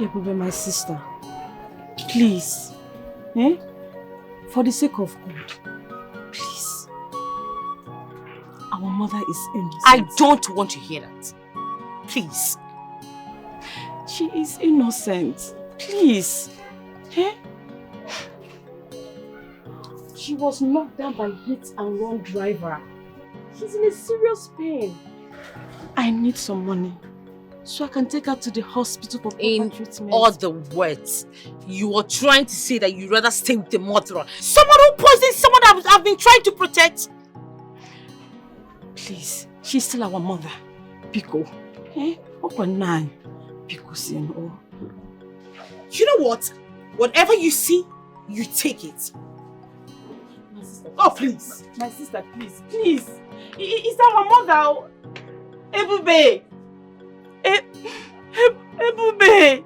Ebube, my sister, please, for the sake of God, please. Our mother is innocent. I don't want to hear that. Please. She is innocent. Please. She was knocked down by hit and run driver. She's in a serious pain. I need some money so I can take her to the hospital for proper treatment. In other words, you are trying to say that you'd rather stay with the murderer. Someone who poisoned someone that I've been trying to protect. Please, she's still our mother. Pico. Open 9. Pico, You know what? Whatever you see, you take it. My sister, oh, please. My sister, please. Please. It's our mother. Ebube. Ebube.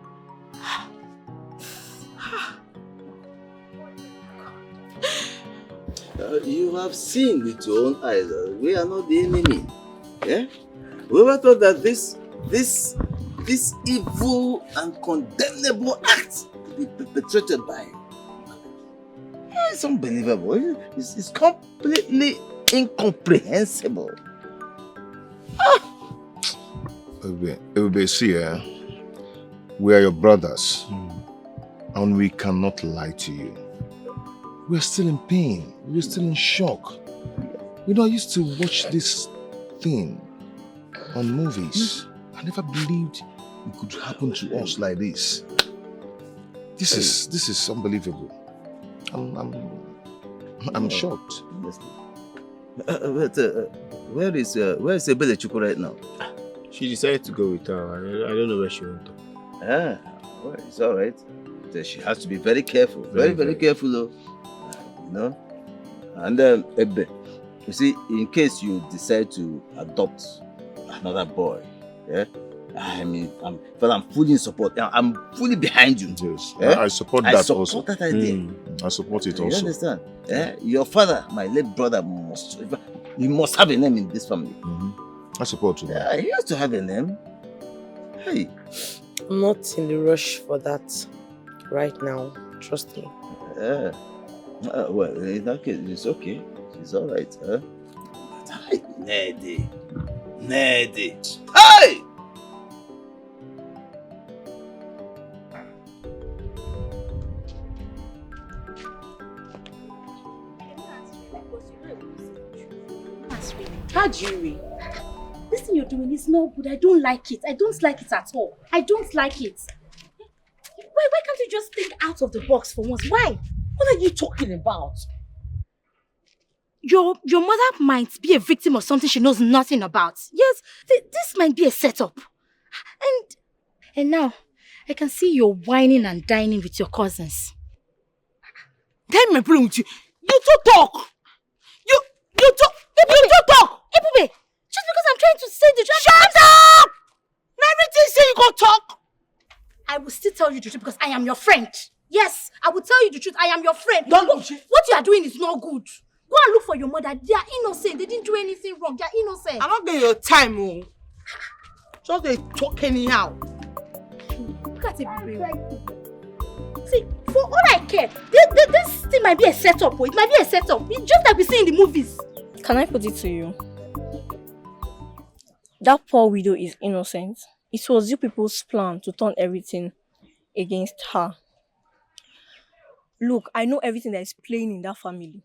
You have seen with your own eyes. We are not the enemy. Yeah? We were told that this evil and condemnable act to be perpetrated by. It's unbelievable. It's completely incomprehensible. Ebube, see, we are your brothers, and we cannot lie to you. We're still in pain. We're still in shock. You know, I used to watch this thing on movies. I never believed it could happen to us like this. This is unbelievable. I'm shocked. Where is Ebele Chukwu right now? She decided to go with her. I don't know where she went. Well, it's all right. She has to be very careful. Very careful, though. You know. And Ebbe, you see, in case you decide to adopt another boy, I mean, I'm fully in support. I'm fully behind you. Yes, I support that also. I support that idea. I support it You also. understand? Your father, my late brother, must have a name in this family. I support you. Yeah, he has to have a name. Hey. I'm not in the rush for that right now. Trust me. Well, in that case, it's okay. It's all right. But hi, Nedi. Hey! Hajiri, this thing you're doing is not good. I don't like it. I don't like it at all. I don't like it. Why can't you just think out of the box for once? Why? What are you talking about? Your mother might be a victim of something she knows nothing about. Yes, this might be a setup. And now, I can see you're whining and dining with your cousins. Tell me, with you. You two talk. You talk. You two talk. Ebube, just because I'm trying to say the truth. Shut up! Now everything say you go talk. I will still tell you the truth because I am your friend. Yes, I will tell you the truth. I am your friend. What you are doing is not good. Go and look for your mother. They are innocent. They didn't do anything wrong. They are innocent. I'm not getting your time, oh. Just they talk anyhow. Look at it, baby. See, for all I care, this thing might be a setup. It might be a setup. It's just like we see in the movies. Can I put it to you? That poor widow is innocent. It was you people's plan to turn everything against her. Look, I know everything that is playing in that family.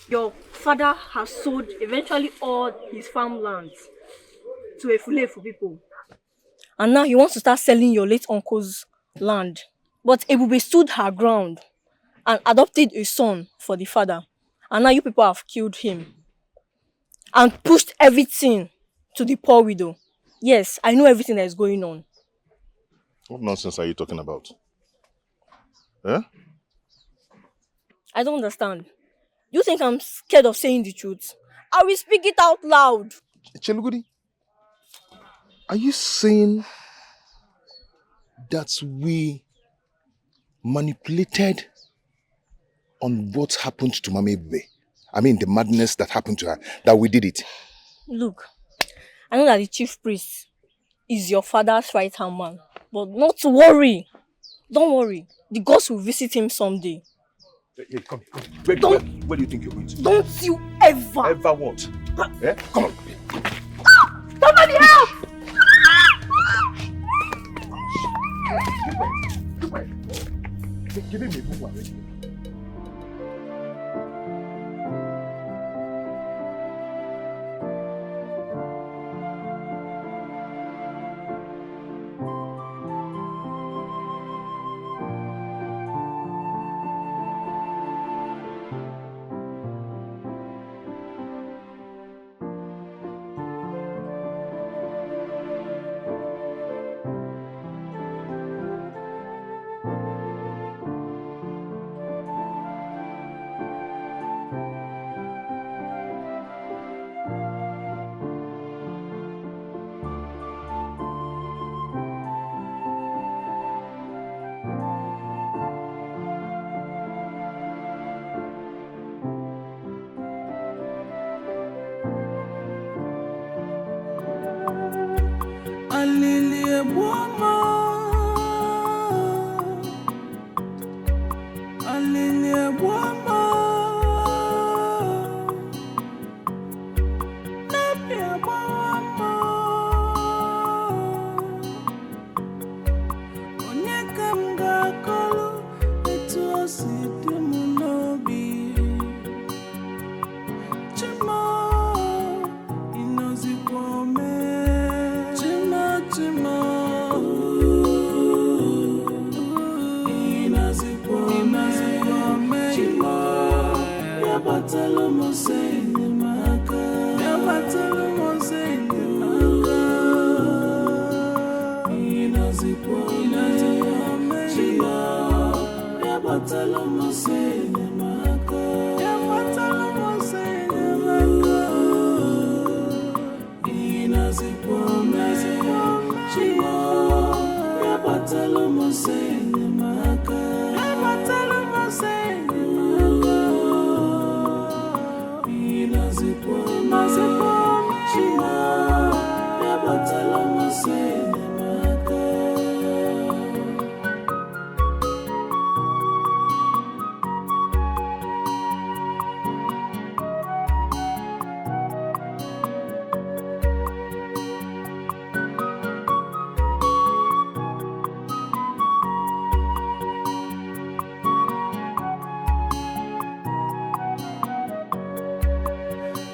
Your father has sold eventually all his farmlands to a Fulefu people. And now he wants to start selling your late uncle's land. But Ebube stood her ground and adopted a son for the father. And now you people have killed him. And pushed everything to the poor widow. Yes, I know everything that is going on. What nonsense are you talking about? Eh? I don't understand. You think I'm scared of saying the truth? I will speak it out loud. Chelugudi, are you saying that we manipulated on what happened to Mama Ebube? I mean, the madness that happened to her, that we did it. Look, I know that the chief priest is your father's right-hand man. But not to worry. Don't worry. The gods will visit him someday. Hey, come. Where do you think you're going to? Don't you ever. Ever what? Eh? Come on. Somebody help! Give him a book already.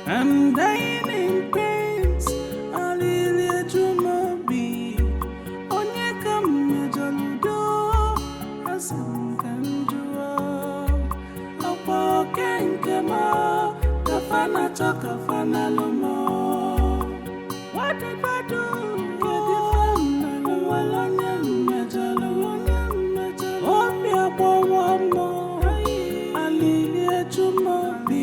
I'm dying in pains. Alilia Jumobi. Onye kam mejaludo. Asim kanjua. Opo kenkema. Kafana cho kafana lomo. What did I do? Walanya mejalu. Opi abo wamo. Alilia Jumobi.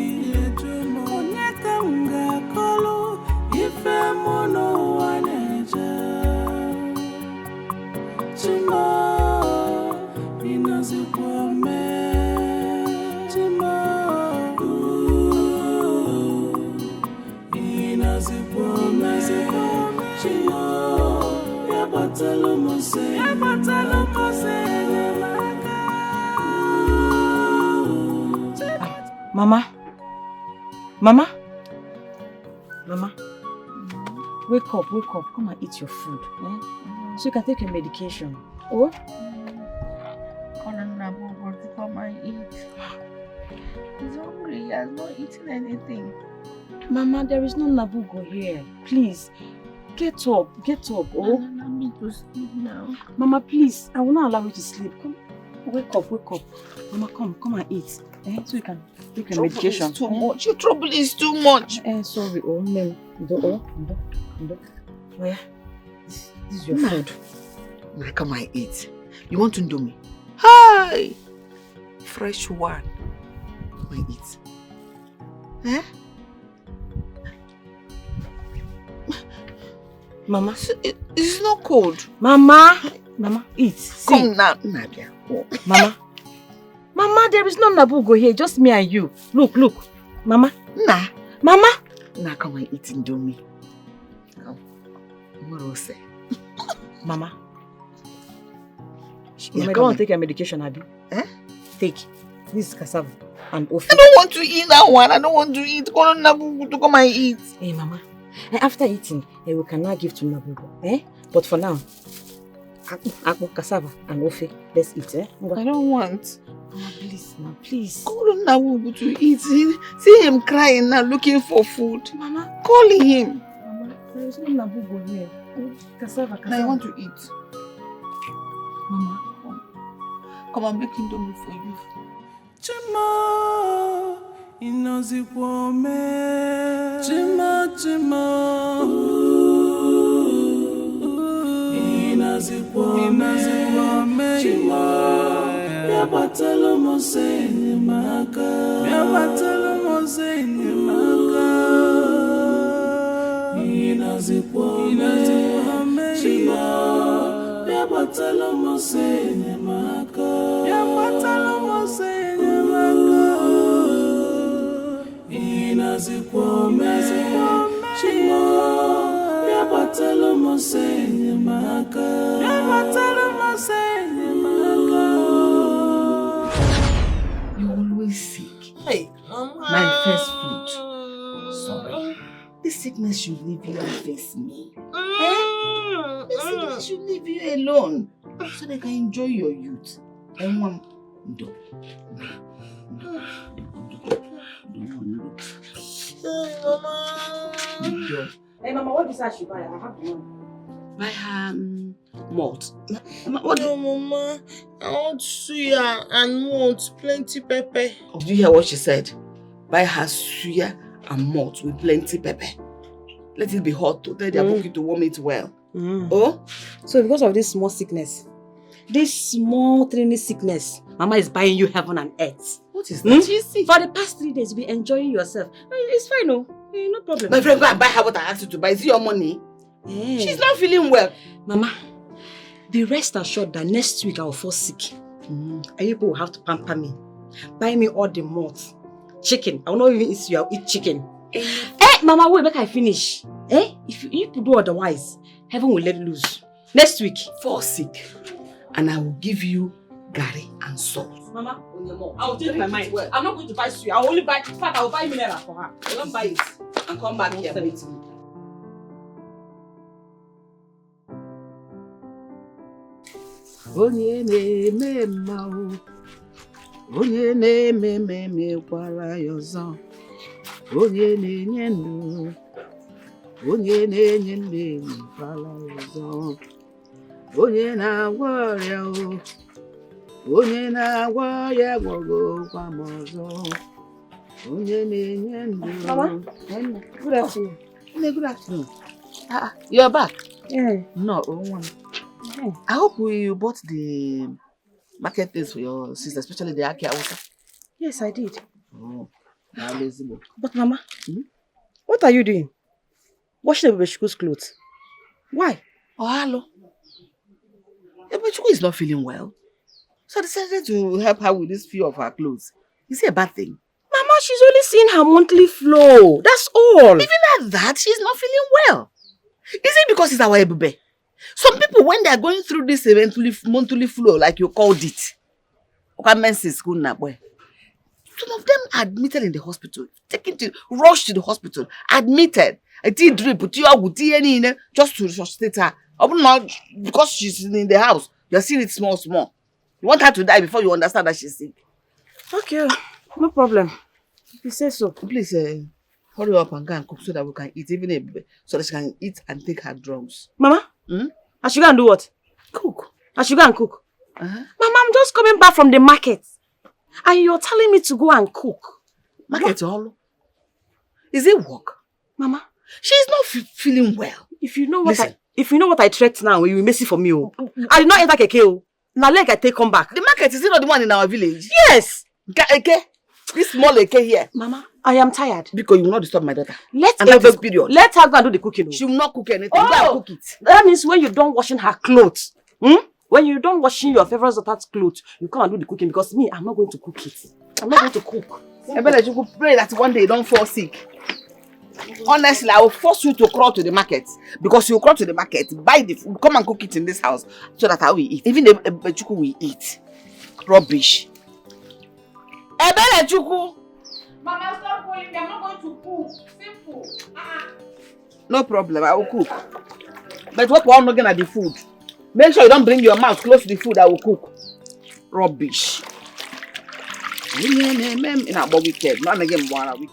Mama? Mama? Mama? Wake up. Come and eat your food. So you can take your medication. Oh? Come and eat. He's hungry. He has not eaten anything. Mama, there is no Nabugo here. Please, get up. Oh? Allow me to sleep now. Mama, please. I will not allow you to sleep. Come, wake up. Mama, come and eat. So you can take your medication. Too much. Your trouble is too much. Sorry. Oh, no. Where? This is your food. Where come I eat? You want to do me? Hi! Fresh one. Come and eat. Eh? Mama. It's not cold. Mama, eat. See. Come now, Nadia. Mama, there is no Nabugo here, just me and you. Look. Mama. Nah. Mama. Now come and eat Indomie. What will say? Mama. finish. Mama, I don't want to take your medication, Abby. Eh? Take. This is cassava and ofi. I don't want to eat that one. I don't want to eat. Call on Nabubu to come and eat. Hey, Mama. After eating, we can now give to Nabubu. Eh? But for now, Akpo, cassava and ofi. Let's eat, eh? I don't want. Mama, please, now, please. Call on Nabubu to eat. See him crying now, looking for food. Mama. Call him. Mama, there is no Nabubu here. Cassava. I want to eat. Mama. Come and make indomie for you. Chima, inozikwa me. Chima, inozikwa me. Chima, yabatelo moseni maka. Yabatelo moseni maka. Inozikwa me. Chima, yabatelo moseni maka. Yabatelo moseni maka. Inazikwame Chima. Yabatelo moseni maka. Yabatelo moseni maka. You're always sick. Hey, My first fruit. Sorry. This sickness should leave you and face me. This sickness should leave you alone so they can enjoy your youth. And one do. Hey, Mama, what is that she buy? I have the money. Buy her malt. No, Mama. I want suya and malt, plenty pepper. Oh, do you hear what she said? Buy her suya and malt with plenty pepper. Let it be hot to tell their bookie to warm it well. Oh? So because of this small sickness, this small tiny sickness, Mama is buying you heaven and earth. What is that? You see? For the past 3 days, you've been enjoying yourself. It's fine, no? No problem. My friend, go and buy her what I asked you to buy. Is it your money? Yeah. She's not feeling well. Mama, be rest assured that next week I will fall sick. And you people will have to pamper me. Buy me all the malt. Chicken. I will not even eat you, I'll eat chicken. Mama, wait, make I finish. If you do otherwise, heaven will let loose. Next week. Fall sick. And I will give you gari and salt. Mama, I will change my mind. I'm not going to buy suya. I will only buy, in fact, I will buy mineral for her. I won't buy it. And come back here with me. Onye na-eme mma o, onye na-eme kwara ya ọzọ, onye na-enye ndụ, onye na-enye ndụ kwara ya ọzọ, onye na-agwọ ọrịa o, onye na-agwọ ọrịa gwọgokwa m ọzọ, onye na-enye ndụ. Mama, good afternoon. Good afternoon. You're back? Yeah. No, I hope you bought the market things for your sister, especially the Accusations. Yes, I did. Oh, but Mama, what are you doing? Washing the baby's clothes. Why? Oh, hello. The baby is not feeling well, so I decided to help her with this few of her clothes. Is it a bad thing? Mama, she's only seeing her monthly flow. That's all. Even at that, she's not feeling well. Is it because it's our baby? Some people, when they are going through this monthly flow, like you called it, some of them are admitted in the hospital, rushed to the hospital, admitted. I did drip, just to resuscitate her. Not because she's in the house. You're seeing it small. You want her to die before you understand that she's sick. Okay, no problem. If you say so. Please, hurry up and go and cook so that we can eat, so that she can eat and take her drugs. Mama? I should go and do what? Cook. I should go and cook? Mama, I'm just coming back from the market. And you're telling me to go and cook. Market all? Is it work? Mama? She's not feeling well. If you know what I threat now, you will miss it for me. I did not enter keke. Now leg I take come back. The market is not the one in our village. Yes. Eke? This small eke here. Mama, I am tired. Because you will not disturb my daughter. Let her go and do the cooking. She will not cook anything. Go and cook it. That means when you're done washing her clothes, when you're done washing your favorite daughter's clothes, you come and do the cooking because me, I'm not going to cook it. I'm not going to cook. I bet you could pray that one day you don't fall sick. Honestly, I will force you to crawl to the market. Because you crawl to the market, buy the food, come and cook it in this house so that I will eat. Even the Chuku will eat. Rubbish. Ebele Chuku! Mama, stop calling me. I'm not going to cook. Simple. No problem, I will cook. But what we're not looking at the food. Make sure you don't bring your mouth close to the food I will cook. Rubbish. In about wicked. Not again one wicked.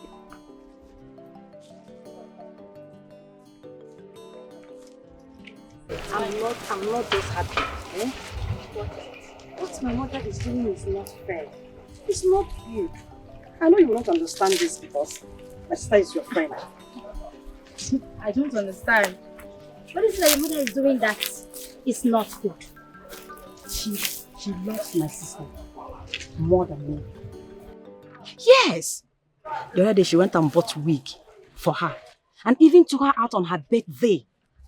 I'm not just happy. Eh? What my mother is doing is not fair. It's not good. I know you will not understand this because my sister is your friend. I don't understand. What is it that your mother is doing that is not good? She loves my sister more than me. Yes! The other day she went and bought wig for her and even took her out on her birthday.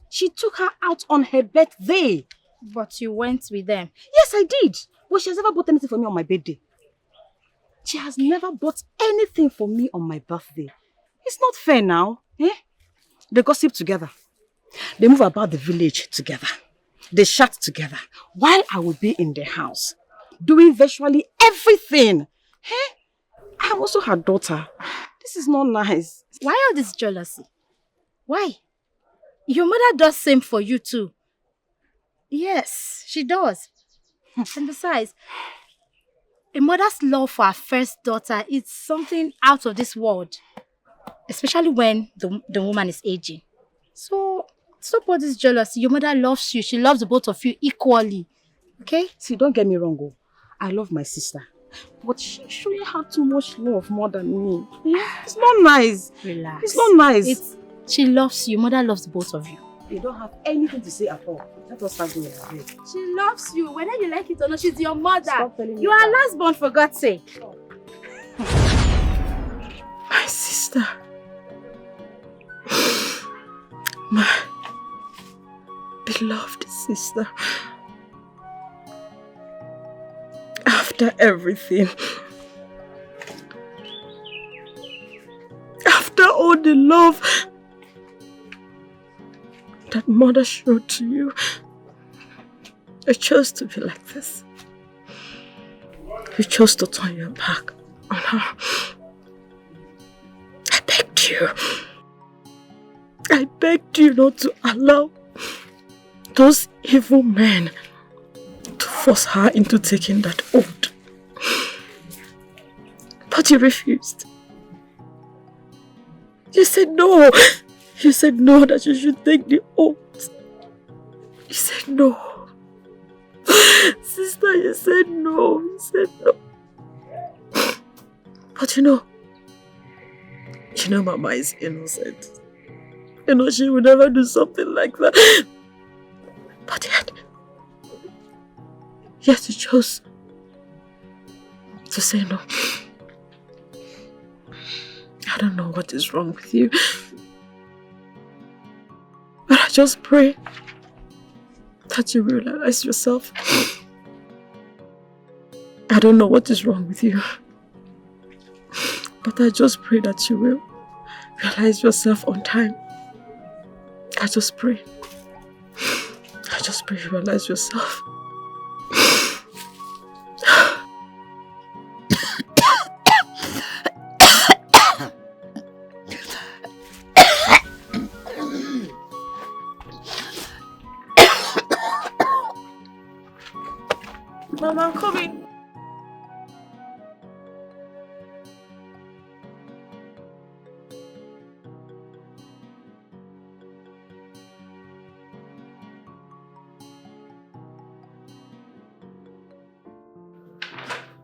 She took her out on her birthday. But you went with them? Yes, I did. But she has never bought anything for me on my birthday. She has never bought anything for me on my birthday. It's not fair now. Eh? They gossip together. They move about the village together. They chat together. While I will be in the house, doing virtually everything. Eh? I'm also her daughter. This is not nice. Why all this jealousy? Why? Your mother does same for you too. Yes, she does. And besides, a mother's love for her first daughter is something out of this world. Especially when the woman is aging. So, stop all this jealousy. Your mother loves you. She loves the both of you equally. Okay? See, don't get me wrong. Oh. I love my sister. But she surely had too much love more than me. Yeah? It's not nice. Relax. It's not nice. She loves you. Mother loves both of you. You don't have anything to say at all. Let us start going ahead. She loves you. Whether you like it or not, she's your mother. Stop telling me you are last born, for God's sake. My sister. My beloved sister. After everything. After all the love that mother showed to you, you chose to be like this. You chose to turn your back on her. I begged you. I begged you not to allow those evil men to force her into taking that oath. But you refused. You said no. You said no, that you should take the oath. You said no. Sister, you said no. You said no. But you know Mama is innocent. You know she would never do something like that. But yet you chose to say no. I don't know what is wrong with you. But I just pray that you realize yourself. I don't know what is wrong with you. But I just pray that you will realize yourself on time. I just pray. I just pray you realize yourself. Mama, I'm coming.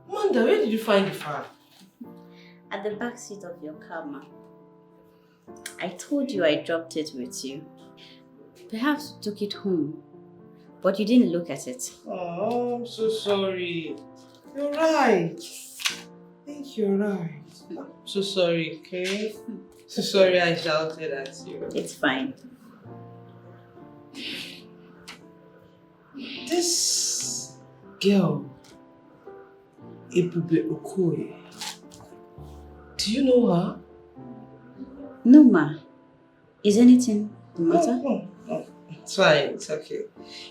Manda, where did you find the fan? At the back seat of your car, ma. I told you I dropped it with you. Perhaps you took it home, but you didn't look at it. Oh, I'm so sorry. You're right. I think you're right. I'm so sorry, okay? So sorry I shouted at you. It's fine. This girl, Ebube Okoye, do you know her? No, ma. Is anything the matter? No. It's fine. It's okay.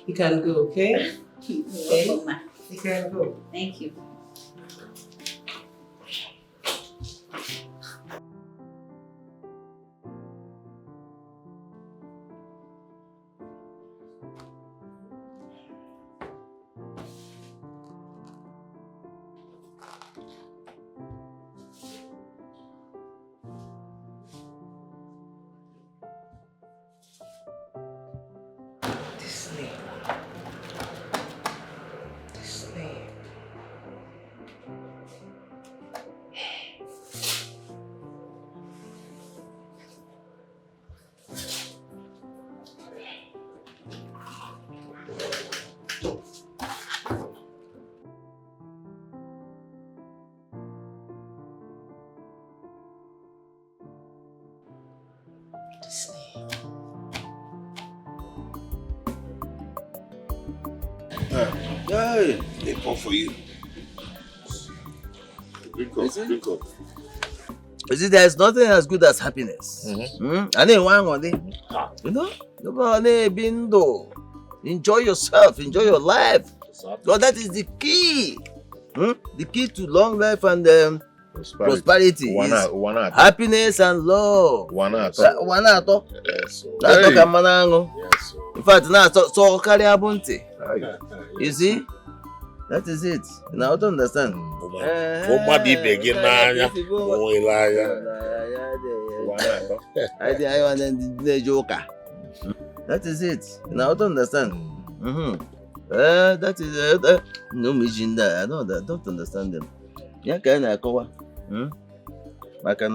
You can go, okay? You're welcome, ma. You can go. Thank you. Hey, they come for you. Drink up. You see, there's nothing as good as happiness. And then one day, you know, nobody been though. Enjoy yourself, enjoy your life. Because that is the key. The key to long life and prosperity is happiness and love. Yes, in fact, now so carry abunti. You see, that is it. Now I don't understand. That is it. Now I don't understand. That is no mission that I don't understand them. Yeah, can I cover? I can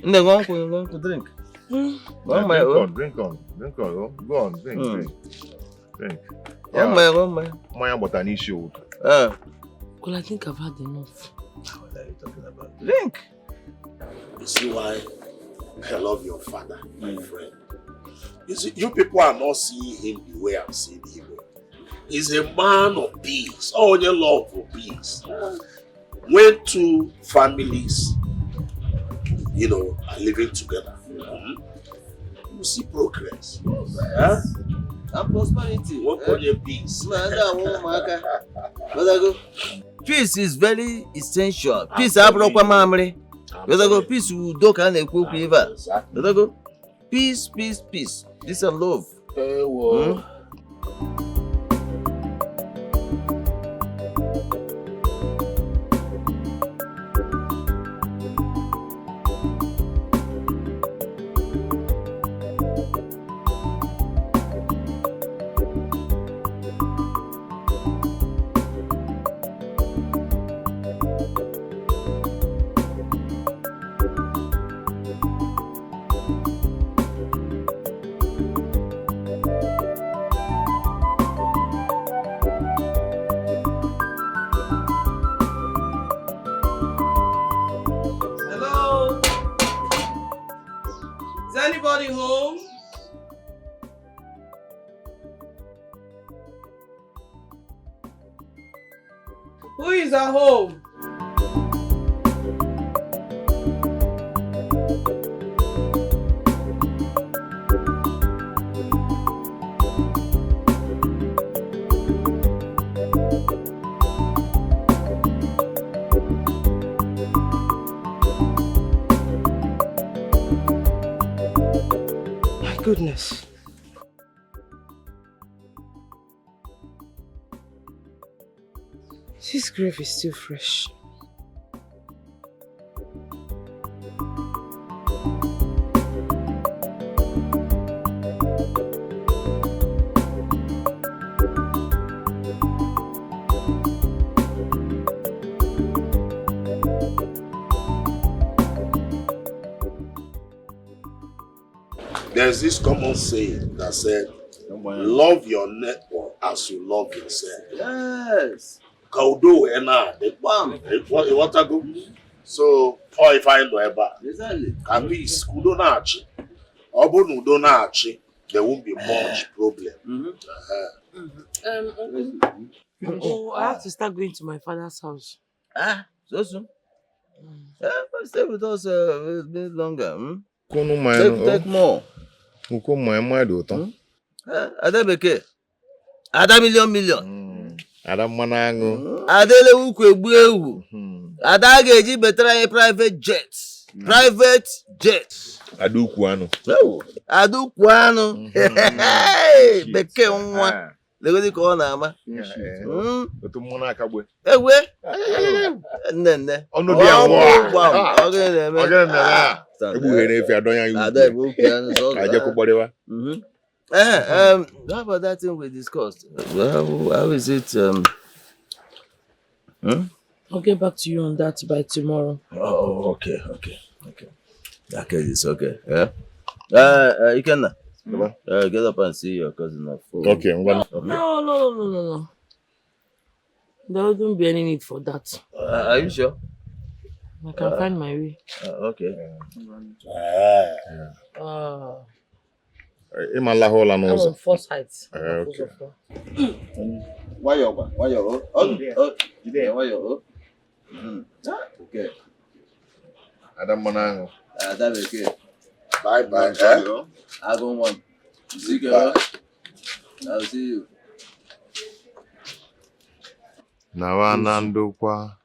going to drink. Drink on. Go on, drink. One my. But an issue. Well, I think I've had enough. What are you talking about? Drink. You see why I love your father, my friend. You see, you people are not seeing him the way I'm seeing him. He's a man of peace, all your love for peace. When two families, are living together, you see progress. And prosperity. What call your peace? Peace is very essential. Peace abroad memory. Peace will do can a cook river. Peace. This and love. Anybody home? Who is at home? Goodness. This grave is still fresh. There's this common saying that said, love your neighbor as you love yourself. Yes. So, or if I know about at least there won't be much problem. Uncle, I have to start going to my father's house. So soon? Stay with us a bit longer. Take more. Ada Beke. Ada million. Ada Manango. Adele Ukwe Ewu. Ada Geji betra private jet. Private jet. Adukwano. Adukwano. Beke nwa. Legodi ko na ama. Otu mmona akagbe. Ewe. Nne. Onu dia wa. Ogene me. Egbuhere efi adonya yu. Ada Ukwe so. Aje ko bodewa. How about that thing we discussed? How is it? I'll get back to you on that by tomorrow. Oh, okay. Okay, it's okay. Yeah. You can get up and see your cousin at 4. Okay, I'm gonna. No. There wouldn't be any need for that. Are you sure? I can find my way. Okay. I'm on foresight. Okay. Why you? Okay. Adam Manango. That okay. Bye. I go one. See you. I'll see you. Nawanandukwa.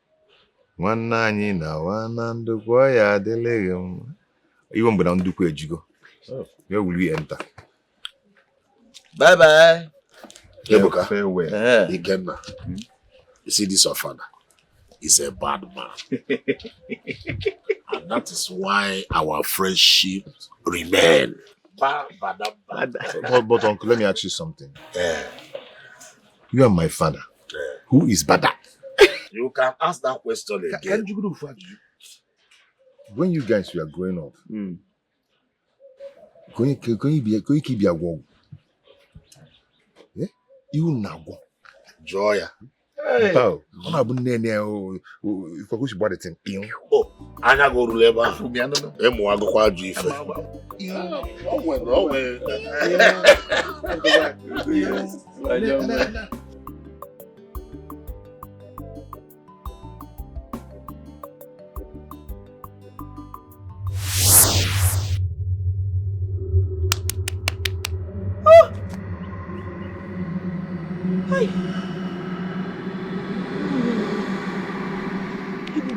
Wanani nawanandukwa ya delegum. Even when I'm doing Jigo. Where will we enter? Bye. Ebuka, farewell. Ikenna. You see this your father? He's a bad man. And that is why our friendship remain. Bad. But uncle, let me ask you something. You are my father. Who is better? You can ask that question again. When you guys were growing up, can you keep your word? Yeah? You now go. Joya. Oh, if I wish about it in oh, Anya go ruleba. Emu ago kwa ju ife.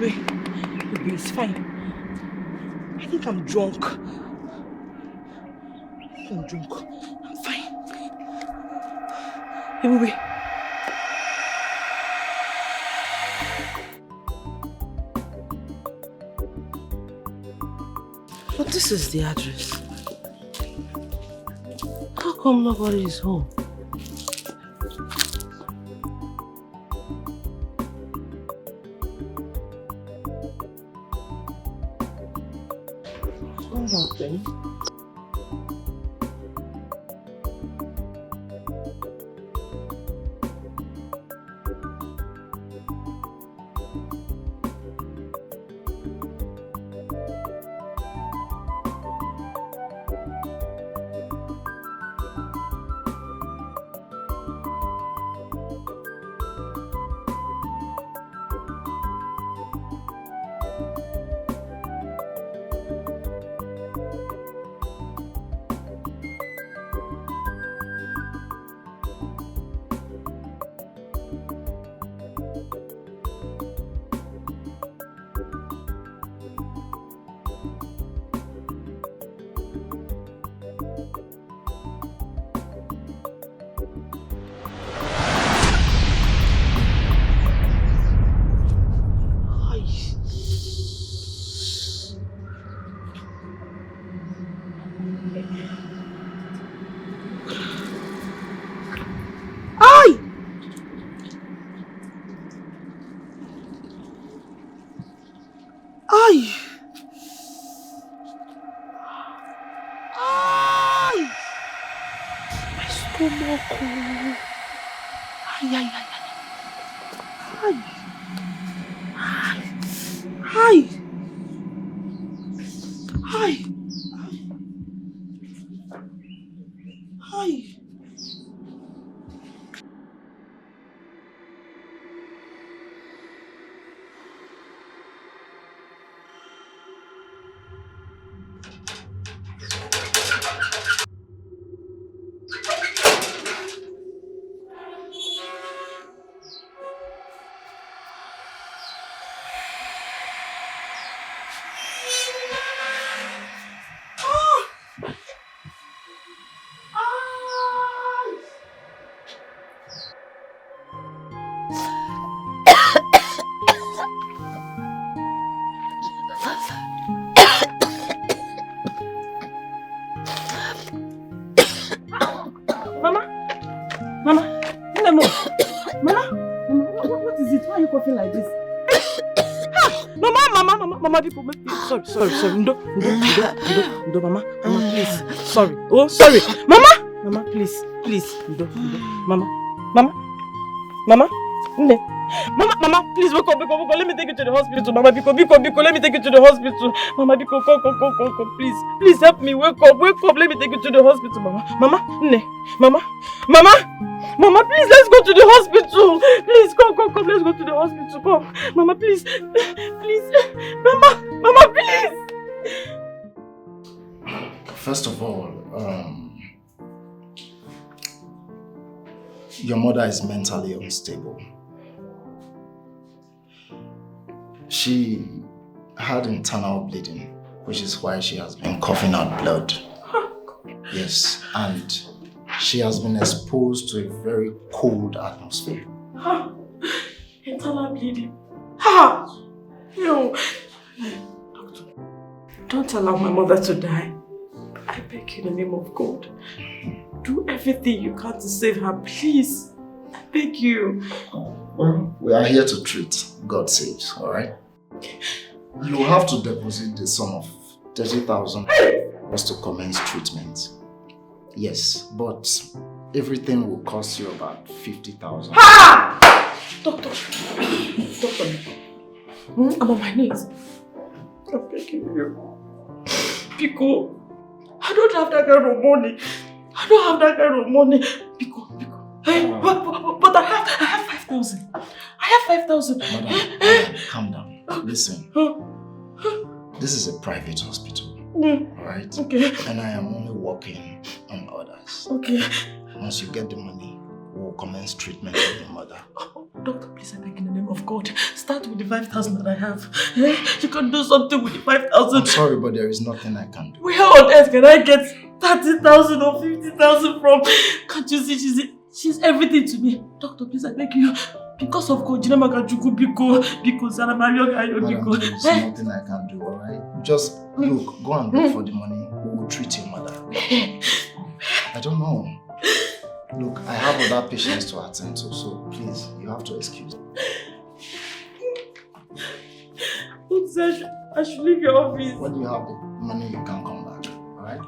Baby, it's fine. I think I'm drunk. I'm fine. Hey, baby. But this is the address. How come nobody is home? Nothing. Mama, people, sorry. No, Mama, please. Sorry. Oh, sorry. Mama, please. No. Mama. No. Mama, please wake up. Let me take you to the hospital. Mama, Biko, let me take you to the hospital. Mama, Biko, come, please help me. Wake up. Let me take you to the hospital, Mama, Mama, please, let's go to the hospital. Please, come, let's go to the hospital. Come, Mama, please, Mama, please. First of all, your mother is mentally unstable. She had internal bleeding, which is why she has been coughing out blood. Yes, and she has been exposed to a very cold atmosphere. Internal bleeding. Yo. Doctor, don't allow my mother to die. I beg you in the name of God. Do everything you can to save her, please. I beg you. Well, we are here to treat. God saves, alright? You will have to deposit the sum of 30,000 for us to commence treatment. Yes, but everything will cost you about 50,000. Doctor, I'm on my knees. I'm begging you. Pico, I don't have that kind of money. Pico. Hey, but I have 5,000. I have 5,000. Madam, calm down. Listen, this is a private hospital, alright? Okay. And I am only working on orders. Okay. Once you get the money, we'll commence treatment of your mother. Doctor, please, I beg in the name of God, start with the 5,000 that I have. You can do something with the 5,000. I'm sorry, but there is nothing I can do. Where on earth can I get 30,000 or 50,000 from? Can't you see she's everything to me? Doctor, please, I beg you. Because of God, Madam, there is nothing I can do, alright? Just look, go and look for the money. We will treat your mother. I don't know. Look, I have other patients to attend to, so please, you have to excuse me. I should leave your office. When you have the money, you can come back, alright?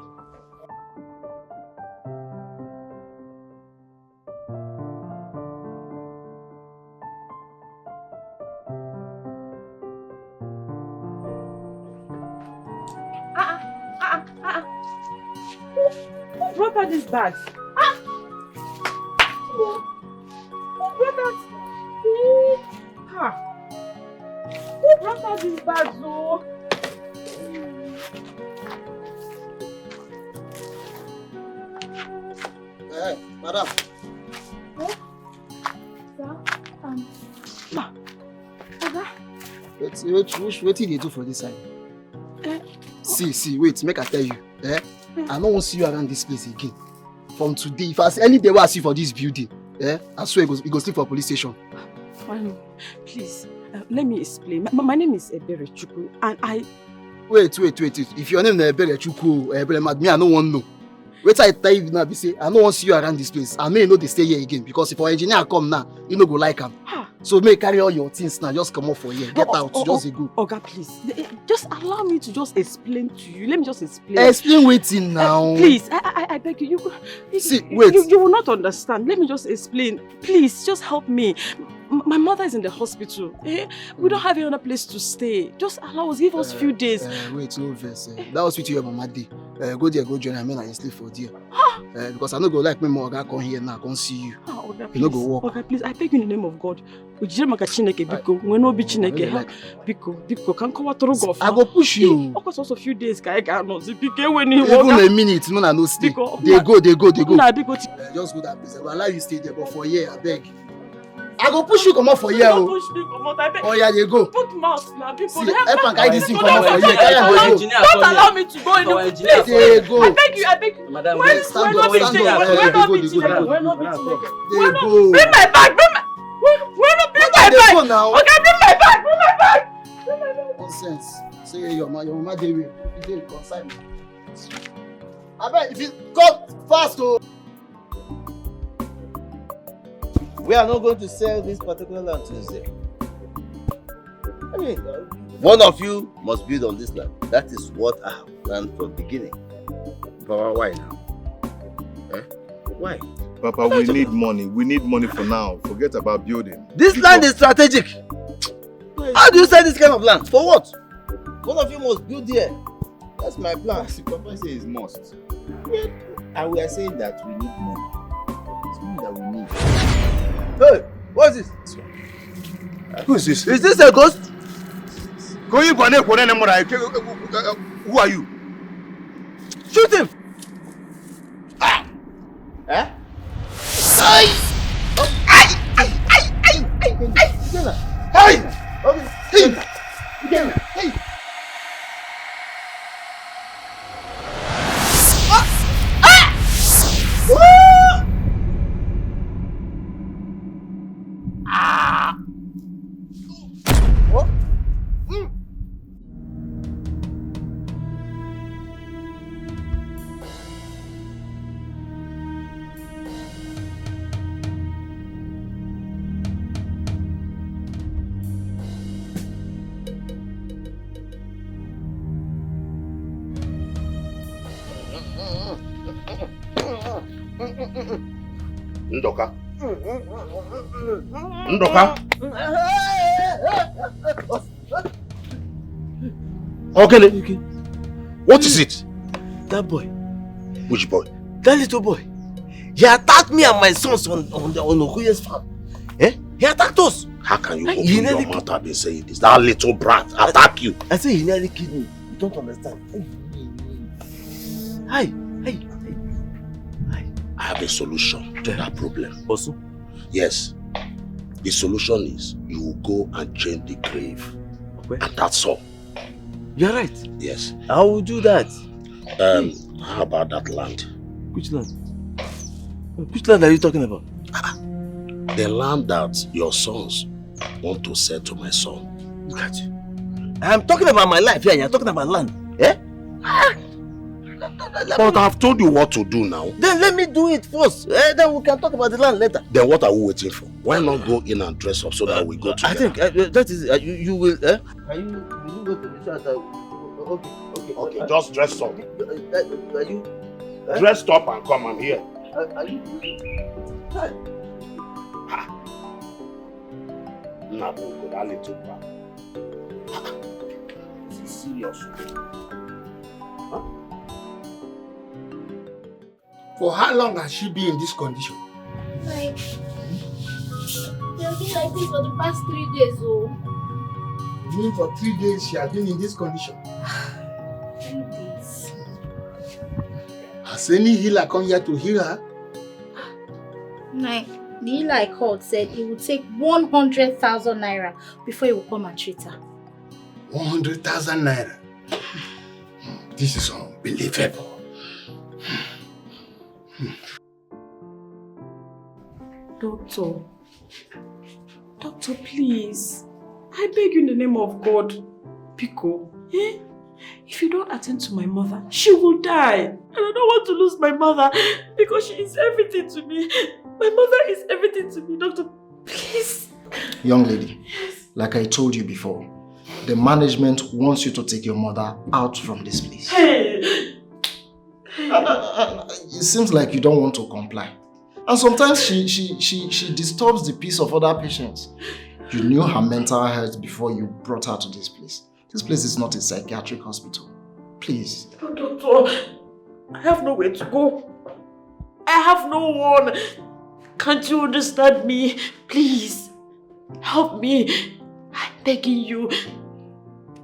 Who brought out these bags? Who brought out these bags, oh? Hey, madam. What did you do for this side? See, wait, make I tell you. I don't want to see you around this place again. From today, if I see any day where I see you for this building, I swear you go sleep for police station. Please, let me explain. My name is Ebere Chukwu, and I... Wait. If your name is Ebere Chukwu, me, I don't want to know. Wait till I tell you now, say, I don't want to see you around this place. I may know they stay here again, because if our engineer come now, you no go like him. So may carry all your things now, just come off for here. Get out, just go. Oga, please. Just allow me to just explain to you. Let me just explain. Explain waiting now. Please, I beg you. See, wait. You will not understand. Let me just explain. Please, just help me. My mother is in the hospital. We don't have any other place to stay. Just allow us, give us a few days. Wait, no verse. That hospital your mama day. Go there, go join her and sleep for there. Because I don't go like me more come here now, come see you. Oga, you no go walk. Oga, please, I beg you in the name of God. Biko, can come out to I go push you. Of course, also a few days. Even a minute, no, no stay. They go. Just go that place. I will allow you stay there, but for here, I beg. I go push you come out for here. Push me come out, I beg. Oh yeah, they go. Put mouth now, people. See, help and guide this thing come out for here. Don't allow me to go in the place. They go. I beg you. Madam, stand up. They go. Bring my bag. Bring my bag. Okay, bring my bag. Nonsense. Say your mama dey way. You dey concern me. I beg if you come fast, oh. We are not going to sell this particular land Tuesday. I mean, One of you must build on this land. That is what I have planned from the beginning. Papa, why now? Eh? Why? Papa, we need money. We need money for now. Forget about building. This land is strategic. How do you sell this kind of land? For what? One of you must build here. That's my plan. Papa says it's must. And we are saying that we need money. It's money that we need. Hey, what is this? Who is this? Is this a ghost? Who are you? Shoot him! Ah! Eh? Ndoka. Ndoka. Okay. What is it? That boy. Which boy? That little boy. He attacked me and my sons on Okoye's farm. Eh? He attacked us. How can you open your mouth and be saying this? That little brat attack you. I say he nearly killed me. You don't understand. Hi. I have a solution to that problem. Also? Yes. The solution is you will go and change the grave. Okay. And that's all. You're right. Yes. I will do that. How about that land? Which land? Which land are you talking about? The land that your sons want to sell to my son. Look at you. I'm talking about my life here. You're talking about land. Eh? But I've told you what to do now. Then let me do it first. Then we can talk about the land later. Then what are we waiting for? Why not go in and dress up so that we go together? I think that is you will. Will you go to the church? Okay. Just dress up. Are you? Dress up and come. I'm here. Are you? Nabu, that little brat. Is he serious? Huh? For how long has she been in this condition? Like, they've been like this for the past 3 days, oh. You mean for 3 days she has been in this condition? 3 days. Has any healer come here to heal her? Like, the healer I called said it would take 100,000 naira before he will come and treat her. 100,000 naira? This is unbelievable. Doctor, please. I beg you in the name of God. Pico, eh? If you don't attend to my mother, she will die. And I don't want to lose my mother because she is everything to me. My mother is everything to me, doctor. Please. Young lady, like I told you before, the management wants you to take your mother out from this place. Hey. It seems like you don't want to comply. And sometimes she disturbs the peace of other patients. You knew her mental health before you brought her to this place. This place is not a psychiatric hospital. Please. Oh, doctor, I have nowhere to go. I have no one. Can't you understand me? Please, help me. I'm begging you.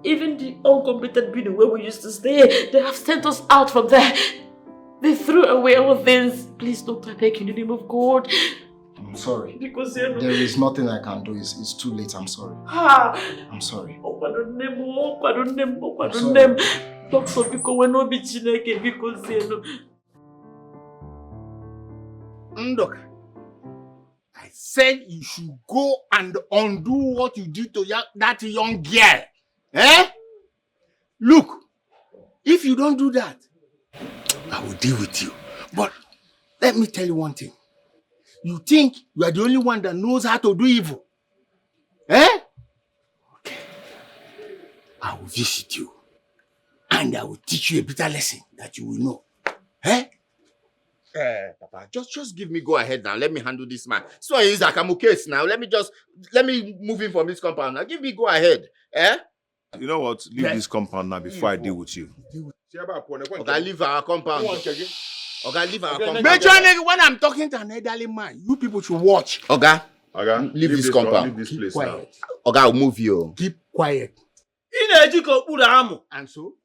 Even the uncompleted building where we used to stay, they have sent us out from there. They threw away our things. Please, doctor, I beg you in the name of God. I'm sorry. Because there is nothing I can do. It's too late. I'm sorry. I'm sorry. Pardon them. Doctor, because we're not be Chineke, because Ndoka, I said you should go and undo what you did to that young girl. Eh? Look, if you don't do that, I will deal with you. But let me tell you one thing. You think you are the only one that knows how to do evil? Eh? Okay. visit you. And I will teach you a better lesson that you will know. Eh? Papa, just give me go ahead now. Let me handle this man. So he's like, I'm okay now. Let me move in from this compound now. Give me go ahead. Eh? You know what? Leave this compound now before I deal with you. Okay, leave our compound. Okay, leave our compound. Major nigga, when I'm talking to an elderly man, you people should watch. Okay? Leave this compound. Leave this place now. Okay, I'll move you. Keep quiet. And so?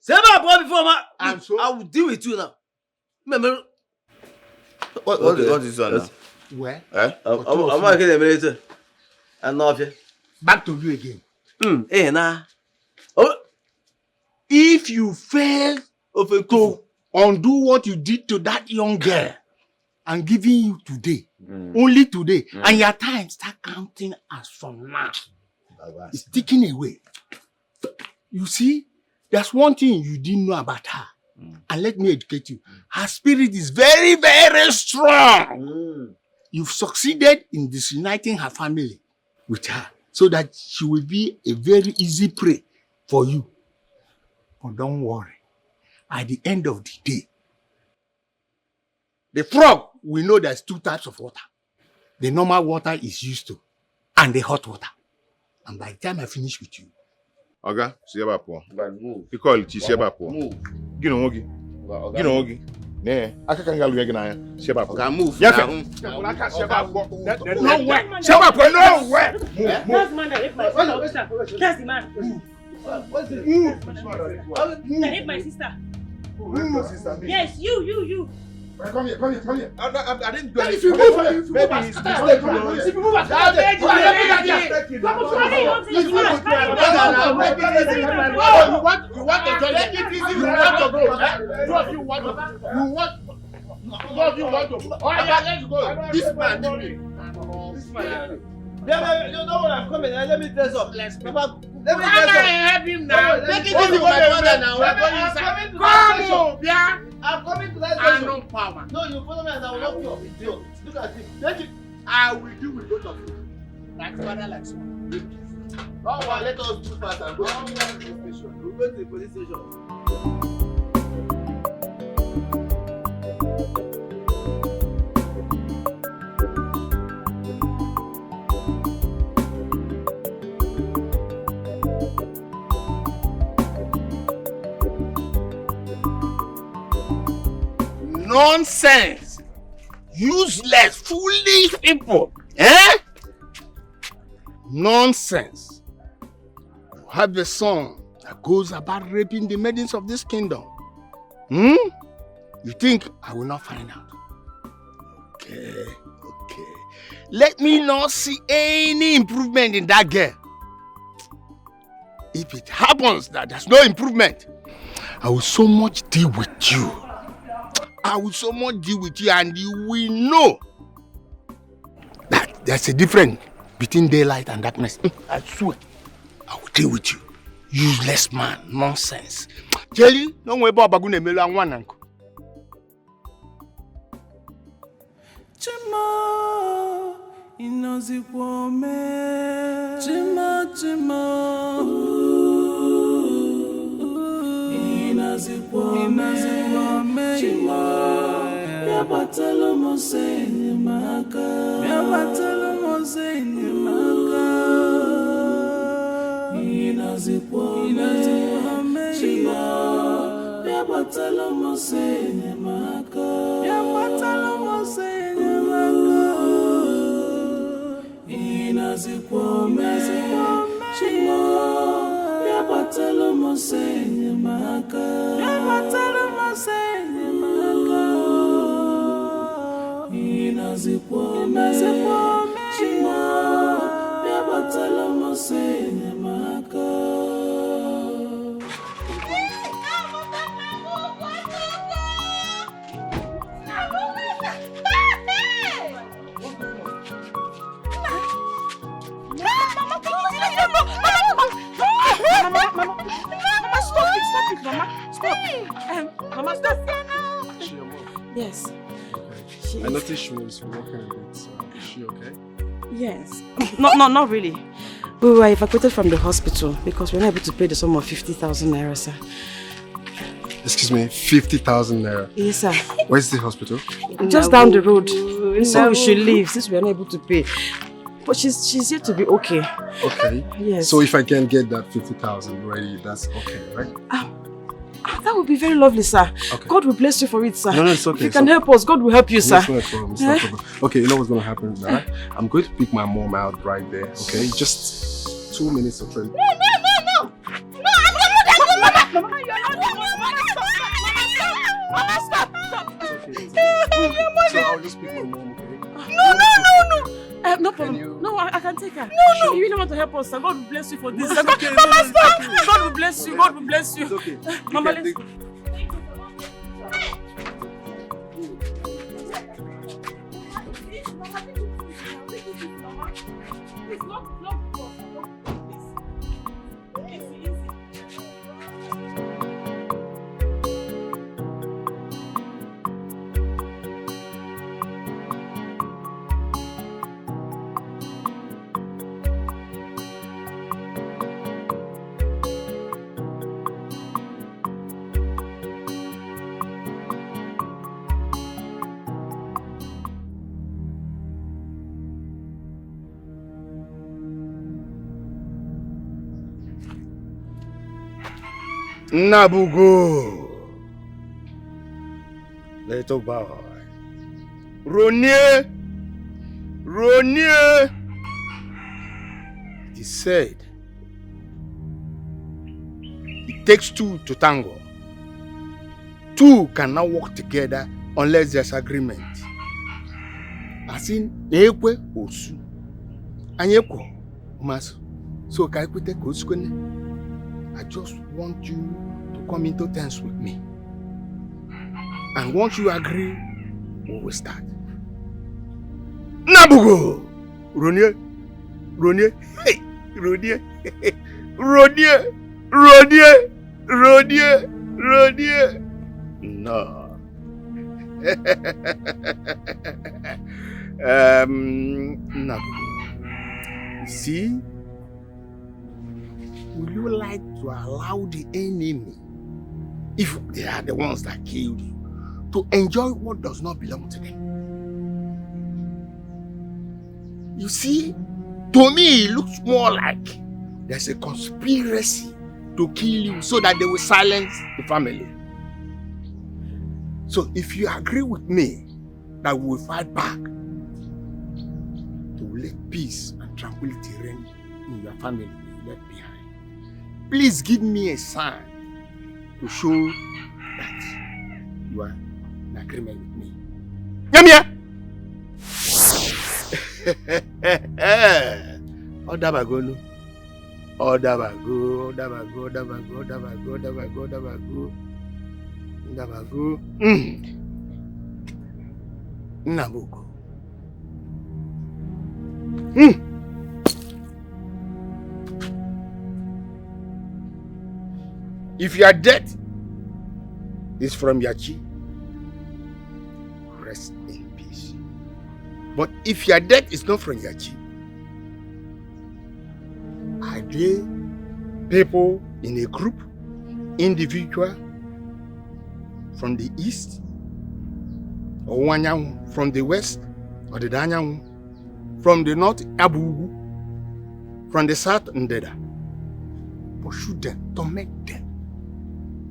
And so? I will deal with you now. Remember? What is that now? Where? I'm not getting married. I'm not here. Back to you again. Hey, nah. If you fail to undo what you did to that young girl, I'm giving you today, only today, and your time start counting as from now. It's ticking away. You see, there's one thing you didn't know about her. And let me educate you. Her spirit is very, very strong. You've succeeded in disuniting her family with her so that she will be a very easy prey for you. But don't worry. At the end of the day, the frog will know there's two types of water. The normal water is used to, and the hot water. And by the time I finish with you, Oga, see about poor. You call it see about poor. You know Ogi. You know Ogi. Nah, I can't get you again. See about poor. Oga, move. Yes, now. No way. See about poor. No way. That's the man that ate my sister. That's the man. What's it? That ate my sister. Yes, you. Come here. I didn't do anything. If you move, maybe he's mistaken. If you move, you want to join it? You want to go? You want to? Oh yeah, let's go. This man need me. This man. No, I'm coming. Let me dress up. Let me dress up. Help him now. Take it easy with my brother now. Come on, yeah. I'm coming to that I know power. No, you follow me and I will lock you up. Idiot. Look at this. Take it. I will deal with both of you. Like father, like son. Oh, well, let us do fast and go to the police station. We'll go to the police station. Nonsense! Useless, foolish people! Eh? Nonsense! You have a song that goes about raping the maidens of this kingdom. You think I will not find out? Okay. Let me not see any improvement in that girl. If it happens that there's no improvement, I will so much deal with you. And you will know that there's a difference between daylight and darkness. I swear. I will deal with you. Useless man. Nonsense. Jelly, no way about Bagune Melo and one uncle. Chima, inazikwame. Chima. Inazikwame. Chima. Yabatelo mosenye maka. Inazikwame. Chima. Yabatelo mosenye maka. Inazikwame. Chima. Yabatelo mosenye maka. Inazikwame. Chima. Yabatelo mosenye maka. Mama, stop it, Mama. Stop. Mama, stop. Yes. I noticed she was walking a bit. Is she okay? Yes. Not really. We were evacuated from the hospital because we were not able to pay the sum of 50,000 naira, sir. Excuse me, 50,000 naira? Yes, sir. Where's the hospital? Just down the road. So we should leave since we are not able to pay. But she's here to be okay. Okay. Yes. So if I can get that 50,000 ready, that's okay, right? That would be very lovely, sir. Okay. God will bless you for it, sir. No, it's okay. If you can help us, God will help you, sir. It's not a problem. It's not a problem. Okay, you know what's going to happen now? I'm going to pick my mom out right there, okay? Just 2 minutes of training. No, I'm not the mother. Mama, you're not the mother. Mama, stop. So I'll just pick my mom, okay? No problem. No, I can take her. No. You really want to help us, sir. God will bless you for this. It's okay. Mama, stop. God will bless you. God will bless you. It's okay. Mama, let's... Nabugo, little boy. Ronie. It is said, it takes two to tango. Two cannot work together unless there's agreement. As in, ekwe osu, anyeko masu. So kaikwite koskone. I just want you to come into terms with me. And once you agree, we will start. Nabugo! Ronie! Hey! Ronie! No. Nabugo. You see? Would you like to allow the enemy, if they are the ones that killed you, to enjoy what does not belong to them? You see, to me it looks more like there's a conspiracy to kill you so that they will silence the family. So if you agree with me that we will fight back, to let peace and tranquility reign in your family left behind, please give me a sign to show that you are in agreement with me. Yamia! Odabago. Nabugo. If your death is from Yachi, rest in peace. But if your death is not from Yachi, are they people in a group, individual from the east, or Wanyang from the west, or the Danyang from the north, Abugu, from the south, Ndeda? Pursue them, torment them.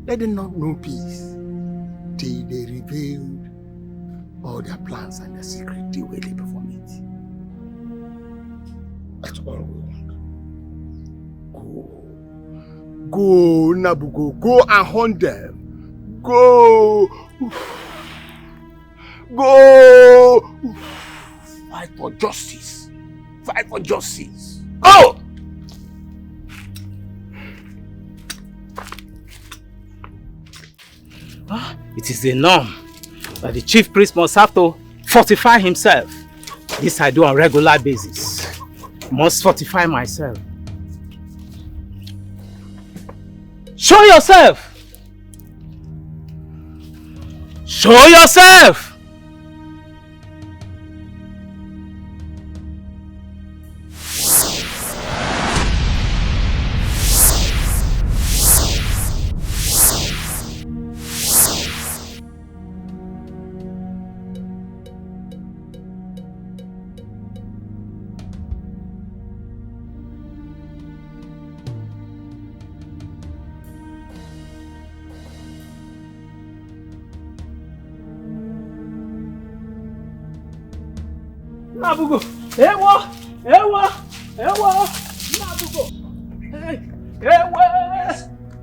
Let them not know peace till they revealed all their plans and their secret the way they perform it. That's all we want. Go, Nabugo, go and hunt them. Go. Fight for justice. Fight for justice. Oh! It is the norm that the chief priest must have to fortify himself. This I do on a regular basis. Must fortify myself. Show yourself! Show yourself! Nabugo. Ewa. Ewa. Ewa. Nabugo. Ewa.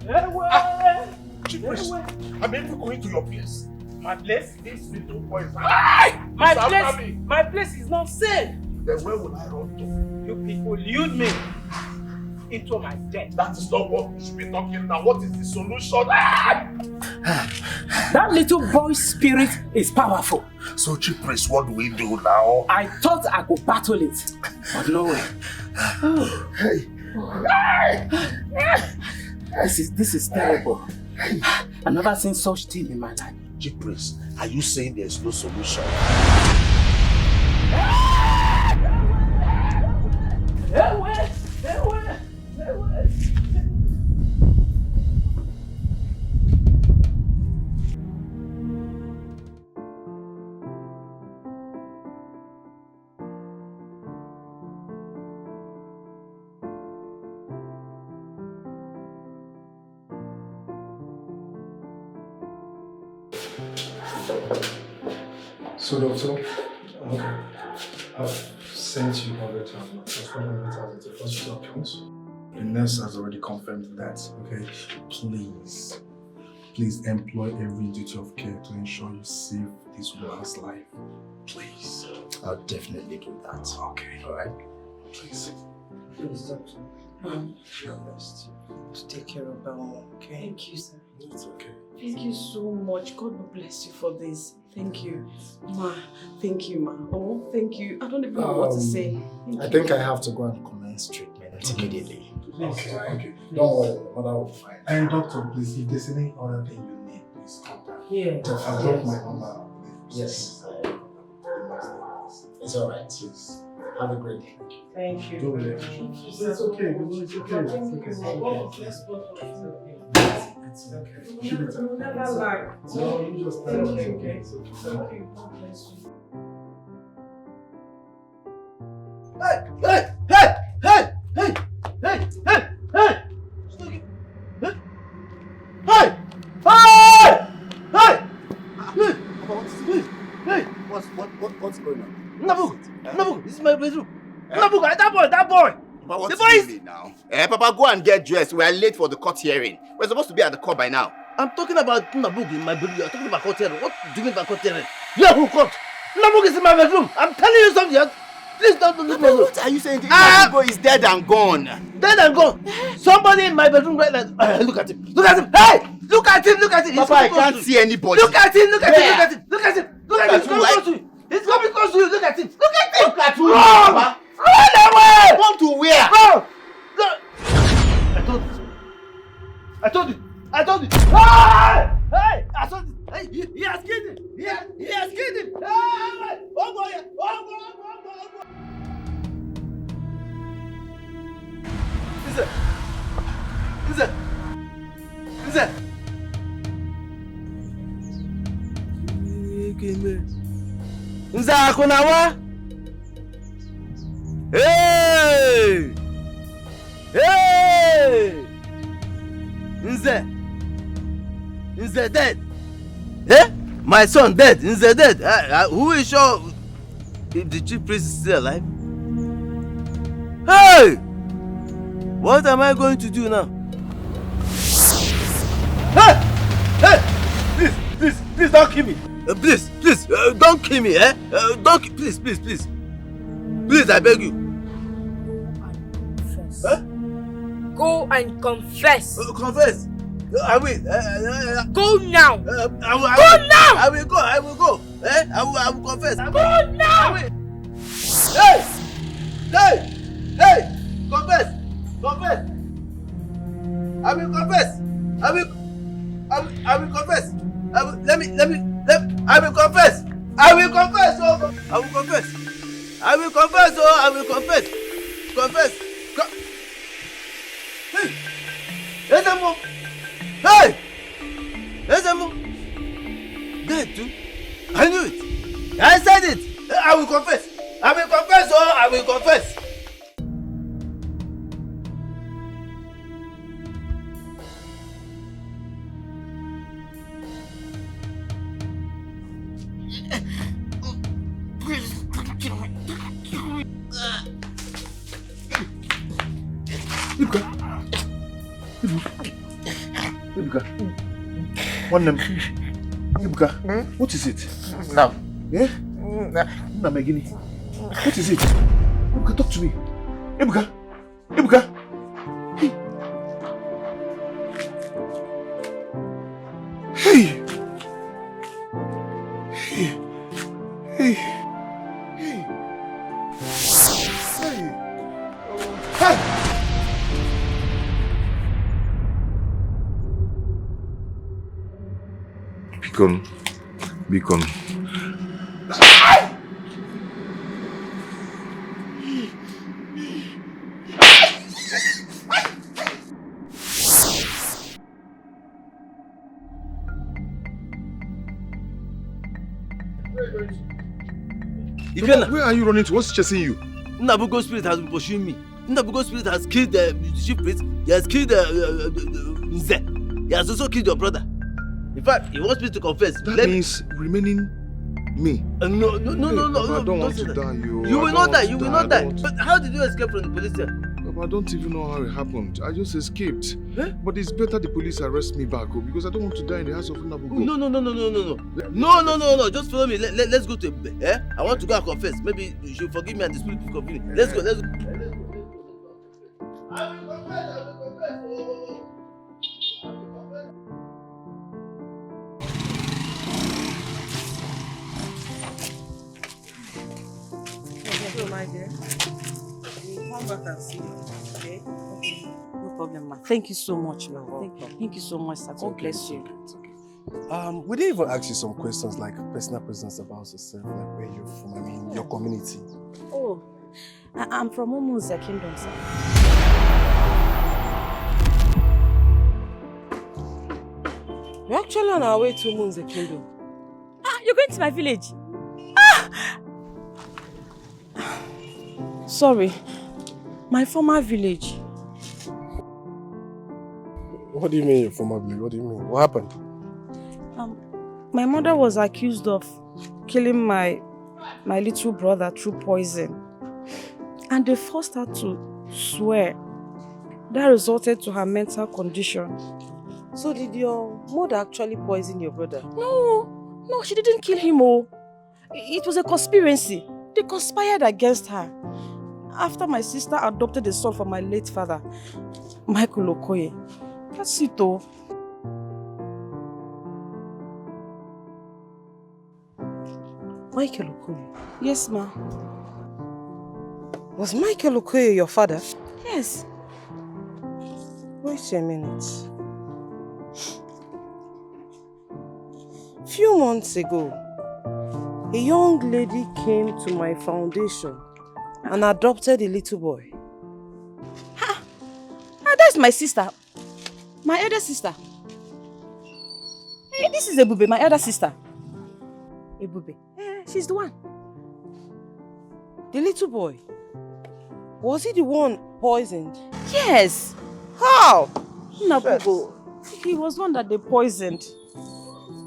Ewa. Chief Priest, I'm even going to your place. My place? This little boy is My place is not safe. Then where will I run to? You people lured me into my death. That is not what we should be talking now. What is the solution? That little boy's spirit is powerful. So, Chief Priest, what do we do now? I thought I could battle it, but no way. Hey. This is terrible. I've never seen such thing in my life. Chief Priest, are you saying there's no solution? So, doctor, I've sent you all the time. It's the hospital accounts. The nurse has already confirmed that, okay? Please employ every duty of care to ensure you save this woman's life. Please. I'll definitely do that. Okay. Alright? Please. Please, doctor. Your best to take care of that one, okay? Thank you, sir. It's okay. Thank you so much. God will bless you for this. Thank you. Ma, thank you, ma. Oh, thank you. I don't even know what to say. I think I have to go and commence treatment immediately. Okay. Don't worry, mother will be fine. And doctor, please, if there's any other thing you need, please contact me. Yeah. I'll drop my number. Yes. It's alright. Please. Have a great day. Thank you. Don't worry. It's okay. It's okay. It's okay. We'll never lie. No, you just Thank you. okay. It's okay. Thank you. God bless you. Hey! What's going on? Nabugo, this is my bedroom. Nabugo, that boy! Papa, The boy is... now? Papa, go and get dressed. We are late for the court hearing. We're supposed to be at the court by now. I'm talking about Nabugo in my bedroom. You're talking about court hearing. What do you mean by court hearing? Yeah, who court? Nabugo is in my bedroom. I'm telling you something. Please don't leave me alone. What are you saying? Nabugo is dead and gone. Dead and gone? Somebody in my bedroom right now. Look at him. Look at him. Hey! Look at him. Papa, I can't see anybody. Look at him. Look at Where? him. Look at him. Look at him. He's coming close to you. He's coming close to you. Look at him. Look at him. Look at who? Run! Papa? Run away! Run to where? Run! Look. I told you. Hey! Hey! I told you. Hey, he has killed him. He has killed him. Hey! Oh boy! Nze akunawa. Hey! Nze dead. Eh? My son dead. Nze dead. Who is sure if the chief priest is still alive? Hey! What am I going to do now? Hey! Please don't kill me. Please, don't kill me, eh? Please. Please, I beg you. Go and confess. Confess. I will. Go now. Go now. I will go. Eh? I will confess. Go now. Hey! Confess. I will confess. I will confess. I will confess. I will confess. Confess. Hey! Ezemo! Hey! Ezemo! Dead too? I knew it. I said it. I will confess. I will confess. Ibuka. One name. Ibuka. What is it? No. Yeah? No, Megini. What is it? Ibuka, talk to me. Ibuka. Ibuka. Hey. Hey. Hey. Hey. Hey. Beacon. Where are you running to? What's chasing you? Nabugo spirit has been pursuing me. Nabugo spirit has killed the chief priest. He has killed Nze. He has also killed your brother. In fact, he wants me to confess. That means remaining me. No. I don't want to die. You will not die. You will not die. But how did you escape from the police here? I don't even know how it happened. I just escaped. Huh? But it's better the police arrest me back because I don't want to die in the house of Nabugo. No. Just follow me. Let's go to I want to go and confess. Maybe you should forgive me and the spirit will forgive me. Let's go. I will confess. So, my dear, we'll come back and see you, okay? No problem, ma. Thank you so much, ma. Thank you so much, sir. God bless you. It's okay. We didn't even ask you some questions like personal questions about yourself, like where you're from, I mean, your community. Oh, I'm from Umuze Kingdom, sir. We're actually on our way to Umuze Kingdom. You're going to my village? Sorry, my former village. What do you mean your former village? What do you mean? What happened? My mother was accused of killing my little brother through poison. And they forced her to swear. That resulted to her mental condition. So did your mother actually poison your brother? No, she didn't kill him. It was a conspiracy. They conspired against her. After my sister adopted a son from my late father, Michael Okoye. That's it, though. Michael Okoye? Yes, ma. Was Michael Okoye your father? Yes. Wait a minute. Few months ago, a young lady came to my foundation and adopted a little boy. That's my sister. My elder sister. Hey, this is Ebube, my elder sister. Ebube. She's the one. The little boy? Was he the one poisoned? Yes. How? Nabugo. He was one that they poisoned.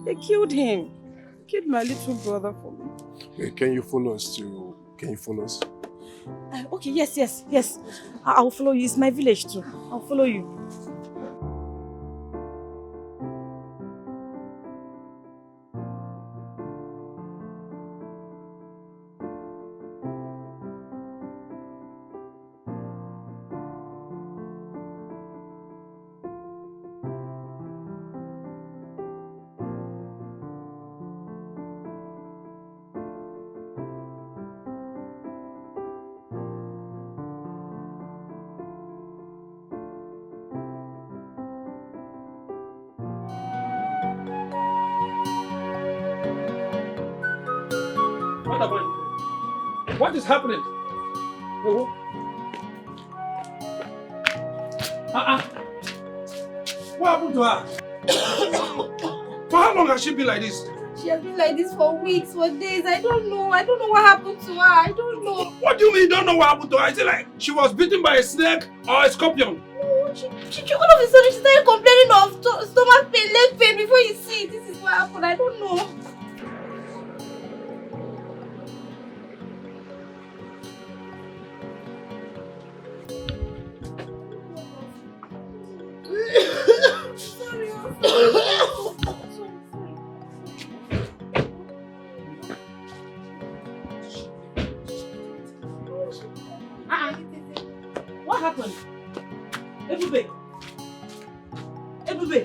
They killed him. Killed my little brother for me. Hey, can you follow us? Okay, yes. I'll follow you. It's my village too. I'll follow you. What is happening? What happened to her? For how long has she been like this? She has been like this for weeks, for days. I don't know what happened to her. I don't know. What do you mean you don't know what happened to her? Is it like she was bitten by a snake or a scorpion? No, she all of a sudden she started complaining of stomach pain, leg pain before you see. This is what happened. I don't know. What happened? Ebube! Ebube!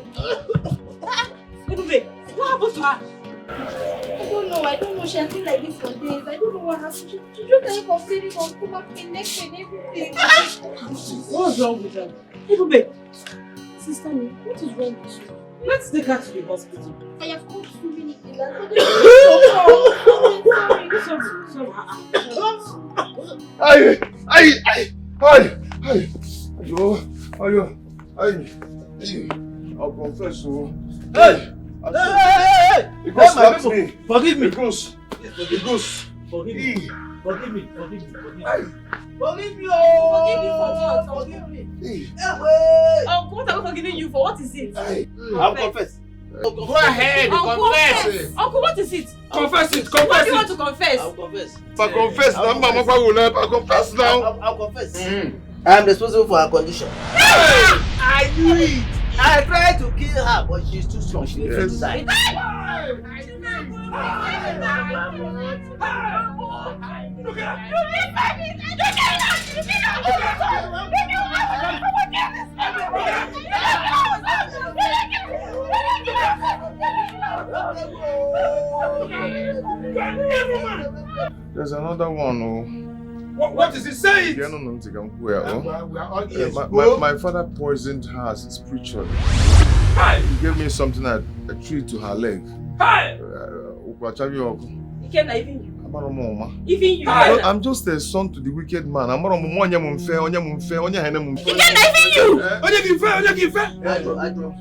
Ebube! What happened to her? I don't know. She has been like this for days. I don't know what happened. She just like complaining from stomach pain, neck pain, everything. What's wrong with her? Ebube! Sister, what is wrong with you? Let's take her to the hospital. I have called so many things. I'll confess, oh. Hey! It goes slapped me. Forgive me. It goes. It goes. Forgive me. Forgive me. Forgive me. Forgive me, oh! Forgive me. Uncle, what are we forgiving you for? What is it? I'll confess. Go ahead, confess. Uncle, what is it? Confess it, What confess do you want it. to confess? I'll confess. If I confess now, Mama will help. I'll confess now. I'll confess. I am responsible for her condition. I knew it. I tried to kill her, but she's too strong. She needs to die. There's another one, oh. What is he saying? Yeah, no, we are all ears. My father poisoned her spiritually. He gave me something I treat to her leg. Even you. I'm just a son to the wicked man. I'm not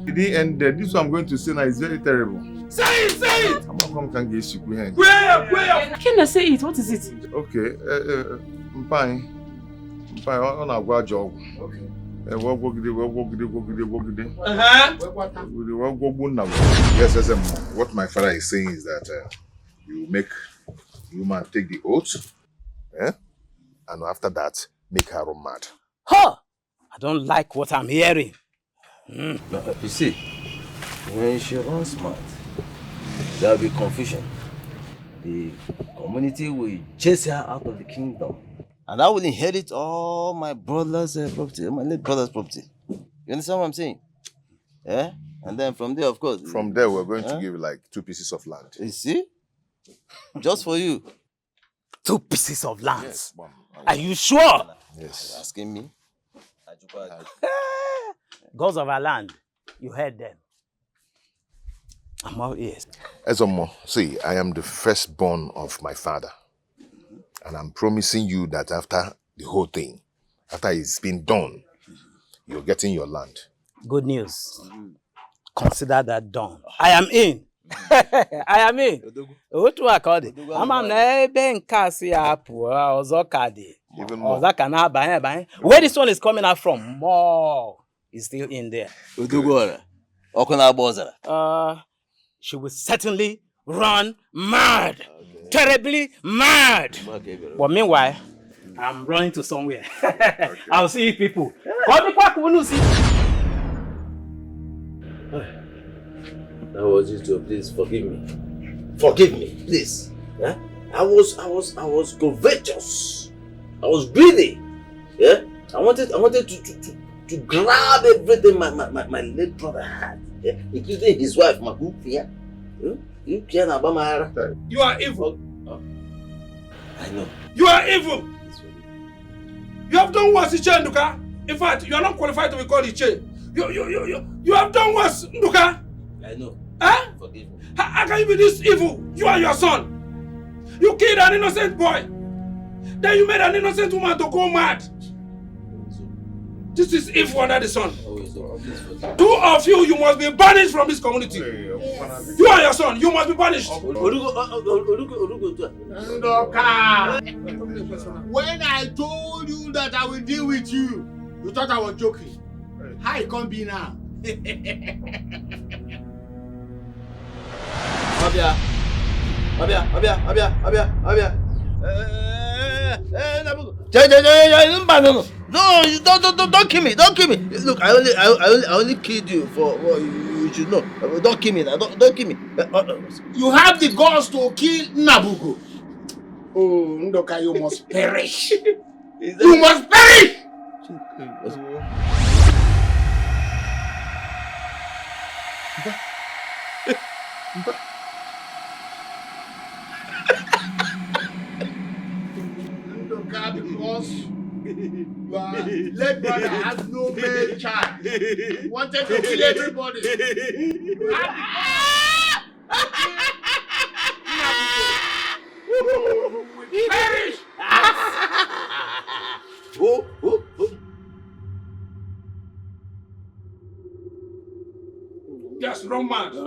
It didn't end there. This one I'm going to say now is very terrible. Say it! I'm not going to get you. Where? Can I say it? What is it? Okay. Mpai, on a gua job. Okay. Yes, what my father is saying is that you make the woman take the oath, and after that, make her run mad. Huh! I don't like what I'm hearing. No, you see, when she runs mad, there will be confusion. The community will chase her out of the kingdom. And I will inherit all my brother's property, my late brother's property. You understand what I'm saying? Yeah? And then from there, of course. From there, we're going to give you like 2 pieces of land. You see? Just for you. 2 pieces of land? Yes, are you sure? Yes. You're asking me? Gods of our land, you heard them. I'm all ears. Ezomo, see, I am the firstborn of my father. And I'm promising you that after the whole thing, after it's been done, you're getting your land. Good news. Consider that done. I am in. I am in. What do I call it? I'm where this one is coming out from, more is still in there. She will certainly run mad. Terribly mad. But meanwhile, I'm running to somewhere. I'll see people. That was it, so please forgive me. Forgive me, please. Yeah? I was covetous. I was greedy. Yeah? I wanted to grab everything my late brother had. Yeah? Including his wife, Magufia. You are evil. I know. You are evil. You have done worse, Iche Nduka. In fact, you are not qualified to be called Iche. You have done worse, Nduka. I know. Huh? Forgive me. How can you be this evil? You and your son. You killed an innocent boy. Then you made an innocent woman to go mad. This is evil under the sun. 2 of you must be banished from this community. Yes. You and your son, you must be banished. Ndoka! When I told you that I will deal with you, you thought I was joking. How it can't be now? Abia. No, don't kill me. Don't kill me. Look, I only killed you for what you You should know. Don't kill me now. Don't kill me. You have the guts to kill Nabugo. Oh, Ndoka, you must perish. You must perish! Ndoka, because your late brother has no male child. He wanted to kill everybody. You have the guts. Perish! Yes, wrong man. You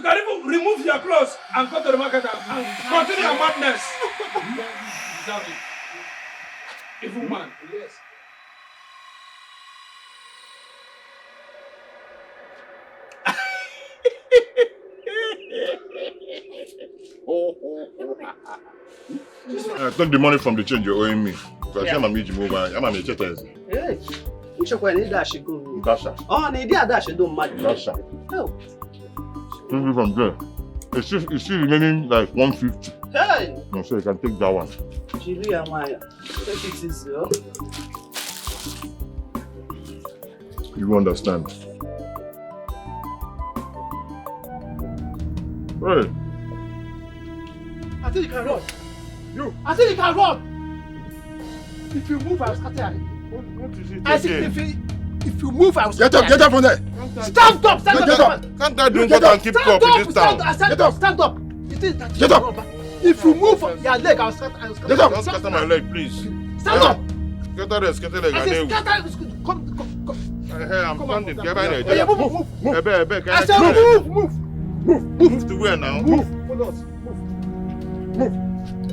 can even remove your clothes and go to the market and continue your madness. Evil man. Yes. Take the money from the change you're owing me. Because I'm a move. I'm a check. Hey, Uchekwa, need that she go. Dasha. Oh, need that she don't matter. Dasha. Oh. Take it from there. It's still remaining like 150. Hey. No, so you can take that one. Jiri and Maya. Take it easy, oh. You understand? Hey. I think you can run. I think you can run. If you move, I'll scatter you. What is it? I said if you move, I'll scatter you. Get up from there. Stand up, stand up. Can't I drink water and keep up in this town? Stand up. Get up. If you move your leg, I'll scatter. Get up. Don't scatter my leg, please. Stand up. Scatter the scatter leg. I said scatter. Come. Hey, I'm standing. Get back Move. there. I said move. Move to where now? Move. Hold on. Move.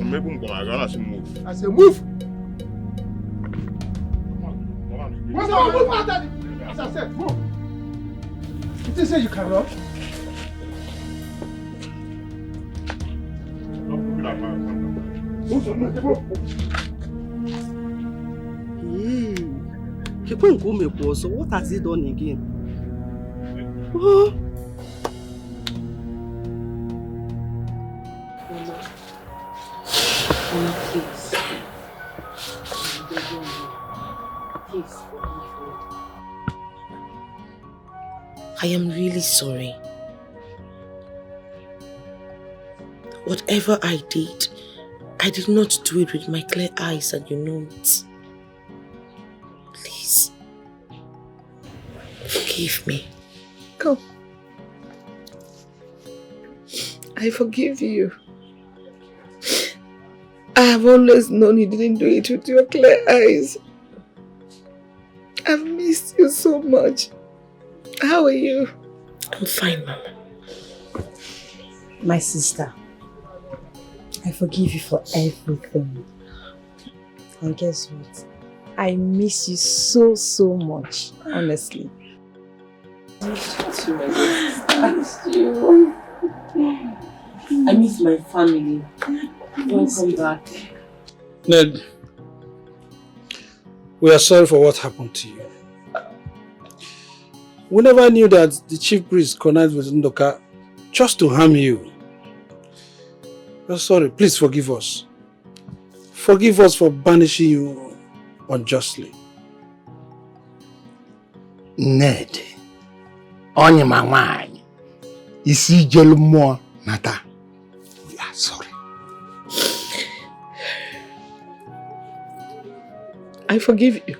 Maybe I'm gonna move. I said move. Move. As I said, move. You didn't say you can run? So what has he done again? Oh. Please. Please. I am really sorry. Whatever I did not do it with my clear eyes, and you know it. Please, forgive me. Come. I forgive you. I have always known you didn't do it with your clear eyes. I've missed you so much. How are you? I'm fine, Mama. My sister, I forgive you for everything. And guess what? I miss you so much, honestly. I miss you, my sister. I miss you. I miss my family. Welcome back. Ned, we are sorry for what happened to you. We never knew that the chief priest connived with Ndoka just to harm you. We're sorry. Please forgive us. Forgive us for banishing you unjustly. Ned, onye mawany, isi jelu mo nata. We are sorry. I forgive you.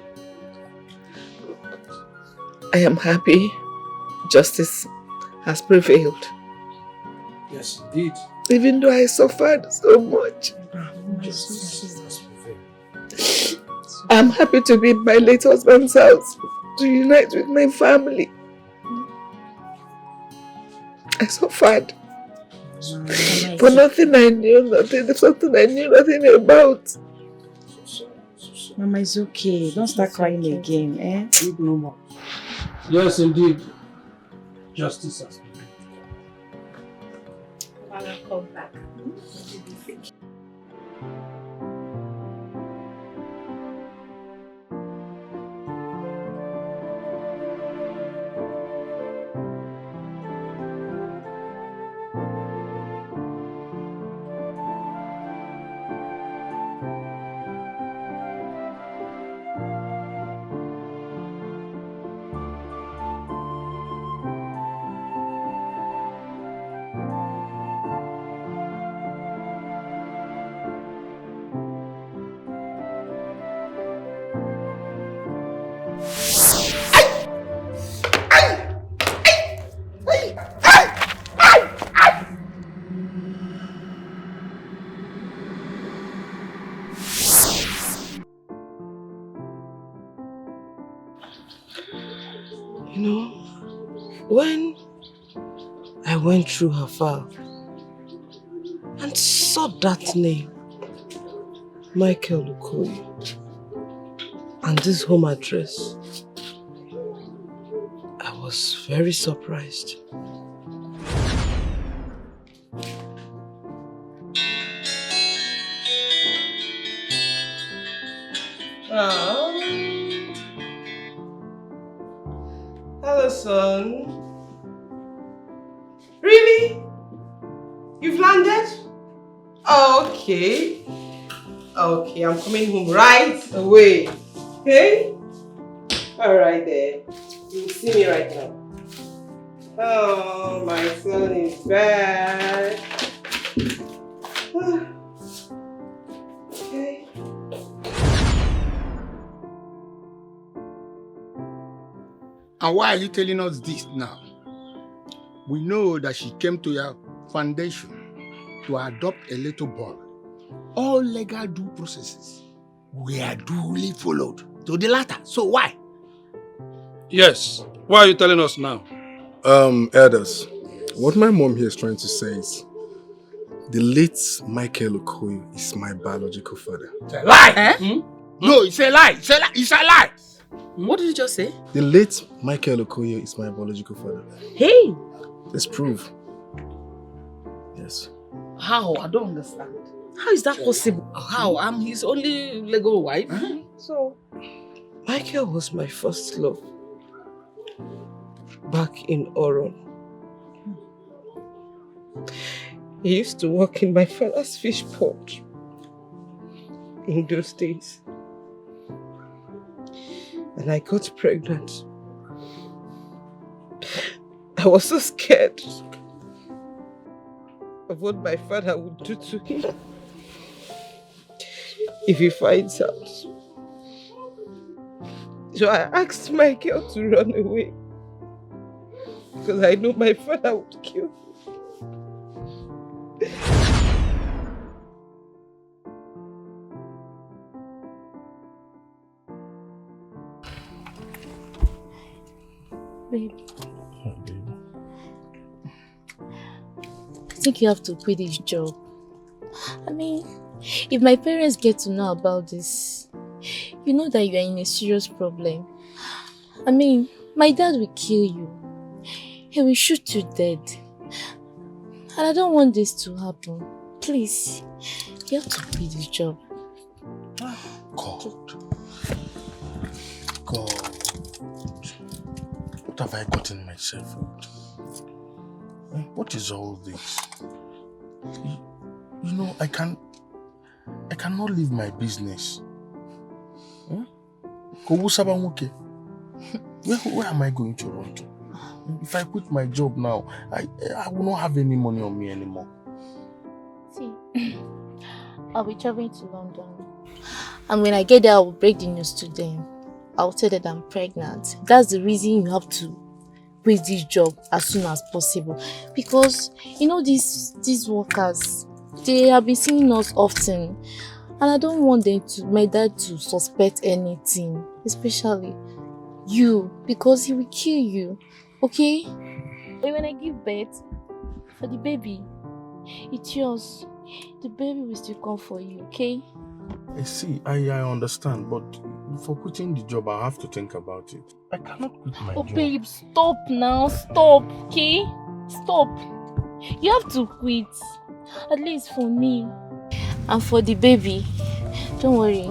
I am happy justice has prevailed. Yes, indeed. Even though I suffered so much. I'm happy to be in my late husband's house, to unite with my family. I suffered for nothing I knew, something I knew nothing about. Mama, it's okay. Don't start crying again, eh? No more. Yes, indeed. Justice has been done. I'll come back. You know, when I went through her file and saw that name, Michael Okoye, and this home address, I was very surprised. Hello, son. Really? You've landed? Okay. Okay, I'm coming home right away. Okay? Alright there. You'll see me right now. Oh, my son is back. Okay. And why are you telling us this now? We know that she came to your foundation to adopt a little boy. All legal due processes were duly followed to the latter. So why? Yes. Why are you telling us now? Elders, what my mom here is trying to say is the late Michael Okoye is my biological father. It's a lie! No, it's a lie! It's a lie! It's a lie! What did you just say? The late Michael Okoye is my biological father. Hey! Let's prove. Yes. How? I don't understand. How is that possible? How? I'm his only legal wife. So, Michael was my first love. Back in Oron. He used to work in my father's fish port in those days. And I got pregnant. I was so scared of what my father would do to him if he finds out. So I asked Michael to run away because I know my father would kill him. Babe. I think you have to quit this job. I mean, if my parents get to know about this, you know that you are in a serious problem. I mean, my dad will kill you. He will shoot you dead. And I don't want this to happen. Please, you have to quit this job. God. What have I gotten myself into? What is all this? You know, I cannot leave my business. Where am I going to run to? If I quit my job now, I will not have any money on me anymore. See, I'll be traveling to London. And when I get there, I will break the news to them. I'll tell them I'm pregnant. That's the reason you have to quit this job as soon as possible. Because, you know, these workers, they have been seeing us often. And I don't want my dad to suspect anything. Especially you. Because he will kill you. Okay? And when I give birth for the baby, it's yours. The baby will still come for you, okay? I see, I understand, but for quitting the job, I have to think about it. I cannot quit my job. Babe, stop now. Stop, okay? Stop. You have to quit. At least for me. And for the baby, don't worry.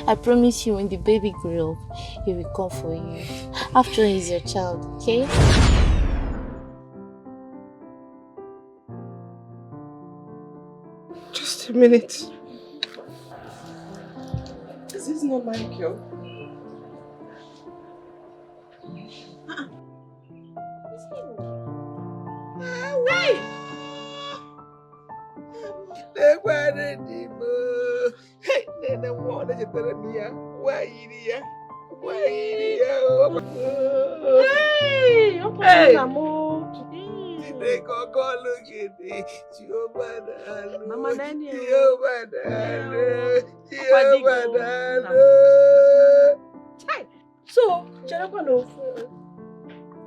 I promise you when the baby grows up, he will come for you. After all, he's your child, okay? Just a minute. Is this not Michael? Wait! Hey! Mama Nani. So,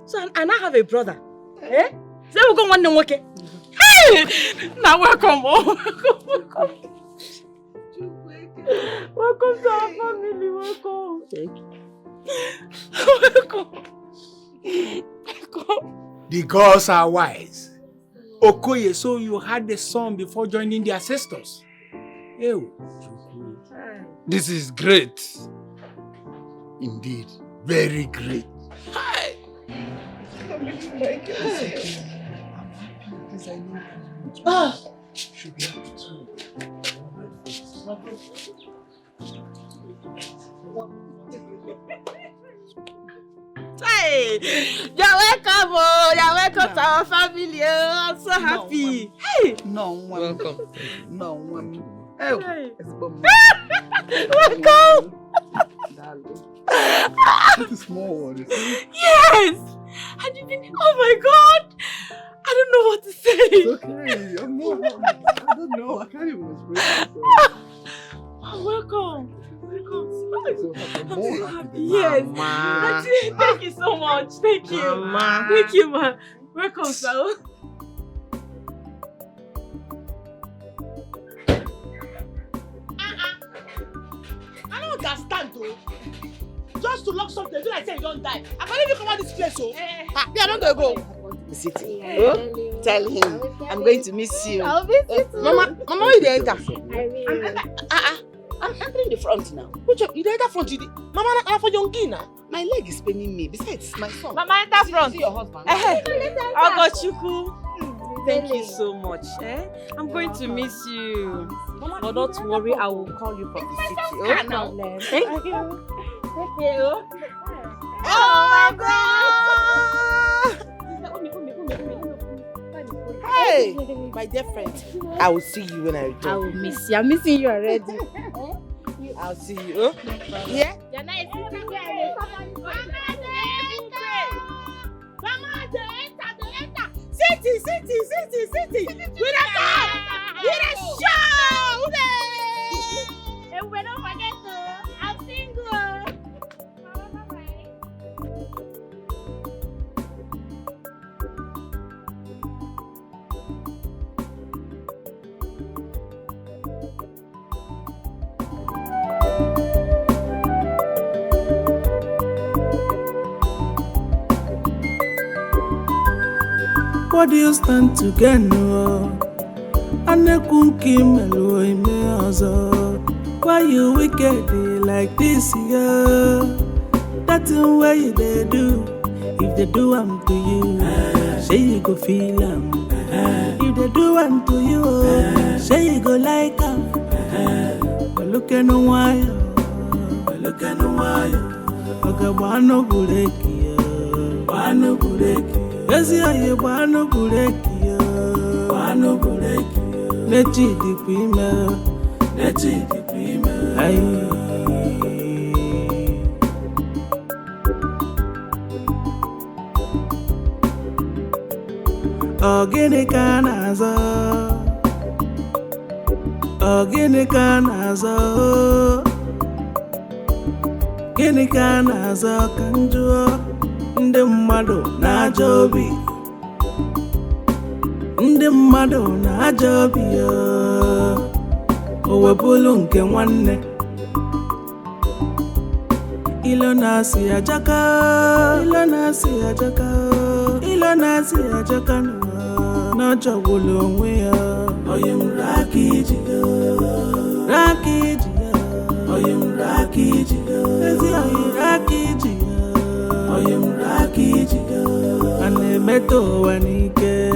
So and I have a brother. Eh? So we go one day work. Hey! Now welcome. Welcome. Welcome to our family. Welcome. Thank you. Welcome. The gods are wise. Okoye, so you had the son before joining the ancestors. Ew. This is great. Indeed, very great. Hi. Ah. Hey, you're welcome, oh, you're welcome to our family. Oh, I'm so happy. Hey, no, welcome. No, oh, welcome. Small. Yes, and you've been. Oh my God, I don't know what to say. It's okay. I don't know. I can't even explain myself. Oh, welcome. I'm so happy. Yes. Mama. Thank you so much. Thank you. Mama. Thank you, ma. Welcome, sir. I don't understand though. Just to lock something, do like say you don't die. I can't even come out this place, oh. Yeah, I'm not gonna go. City. Oh, tell him I'm going to miss you. I'll miss you too. Mama, you dey enter. I'm entering the front now. Which you dey enter front? Mama, I'm for young now. My leg is paining me. Besides, my son. Mama, enter front. See your husband. Ogochukwu. Thank you so much. I'm going to miss you. But don't worry, I will call you from the city. Oh, no. Thank you. Thank you. Oh my God! Hey, my dear friend, I will see you when I return. I will miss you. I'm missing you already. I'll see you. Yeah? You're nice. City. We don't come. We don't show. And we don't forget to. I'm single. What do you stand to gain? Why you wicked like this, yeah? That's the way they do. If they do I'm to you, say you go feel them. If they do I'm to you, say you go like them. But look at no why, okay, wano gureki, yes, yeah, wano gureki, Nechi di prima, aye. Ogene kanazo, gene kanazo kanjuo, ndị mmadụ na-ajọ obi, ya, o wepụlụ nke nwanne. Ilo na-asị ajaka, n'ọjọgbulu onwe ya. Oyi m raka iji ya, ezi oyi raka iji ya, a na-emetọ ụwa n'ike.